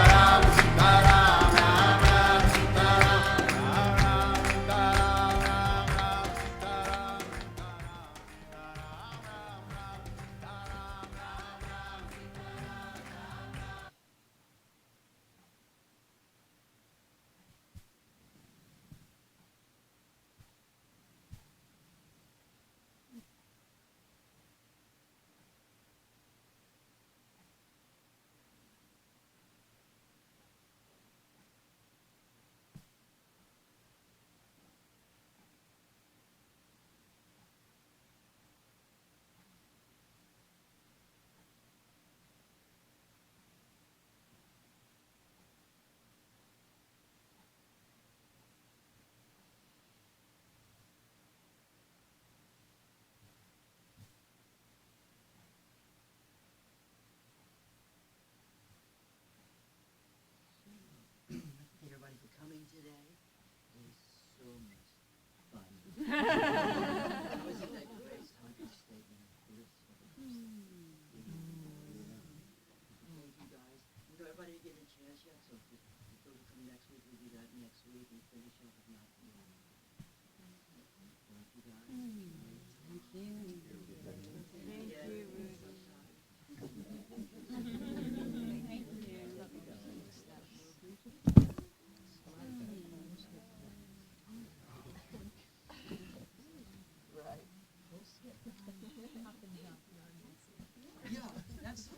Speaker 1: Ram, Sita Ram, Ram Ram Sita Ram, Ram Ram Sita Ram, Ram Ram Sita
Speaker 2: Everybody for coming today. It was so much fun. Wasn't that great? Country statement of bliss for the first Thank you guys. And so everybody get a chance yet? So if those who come next week, we'll do that next week and finish up if not. Thank you guys. Thank you. Yeah, that's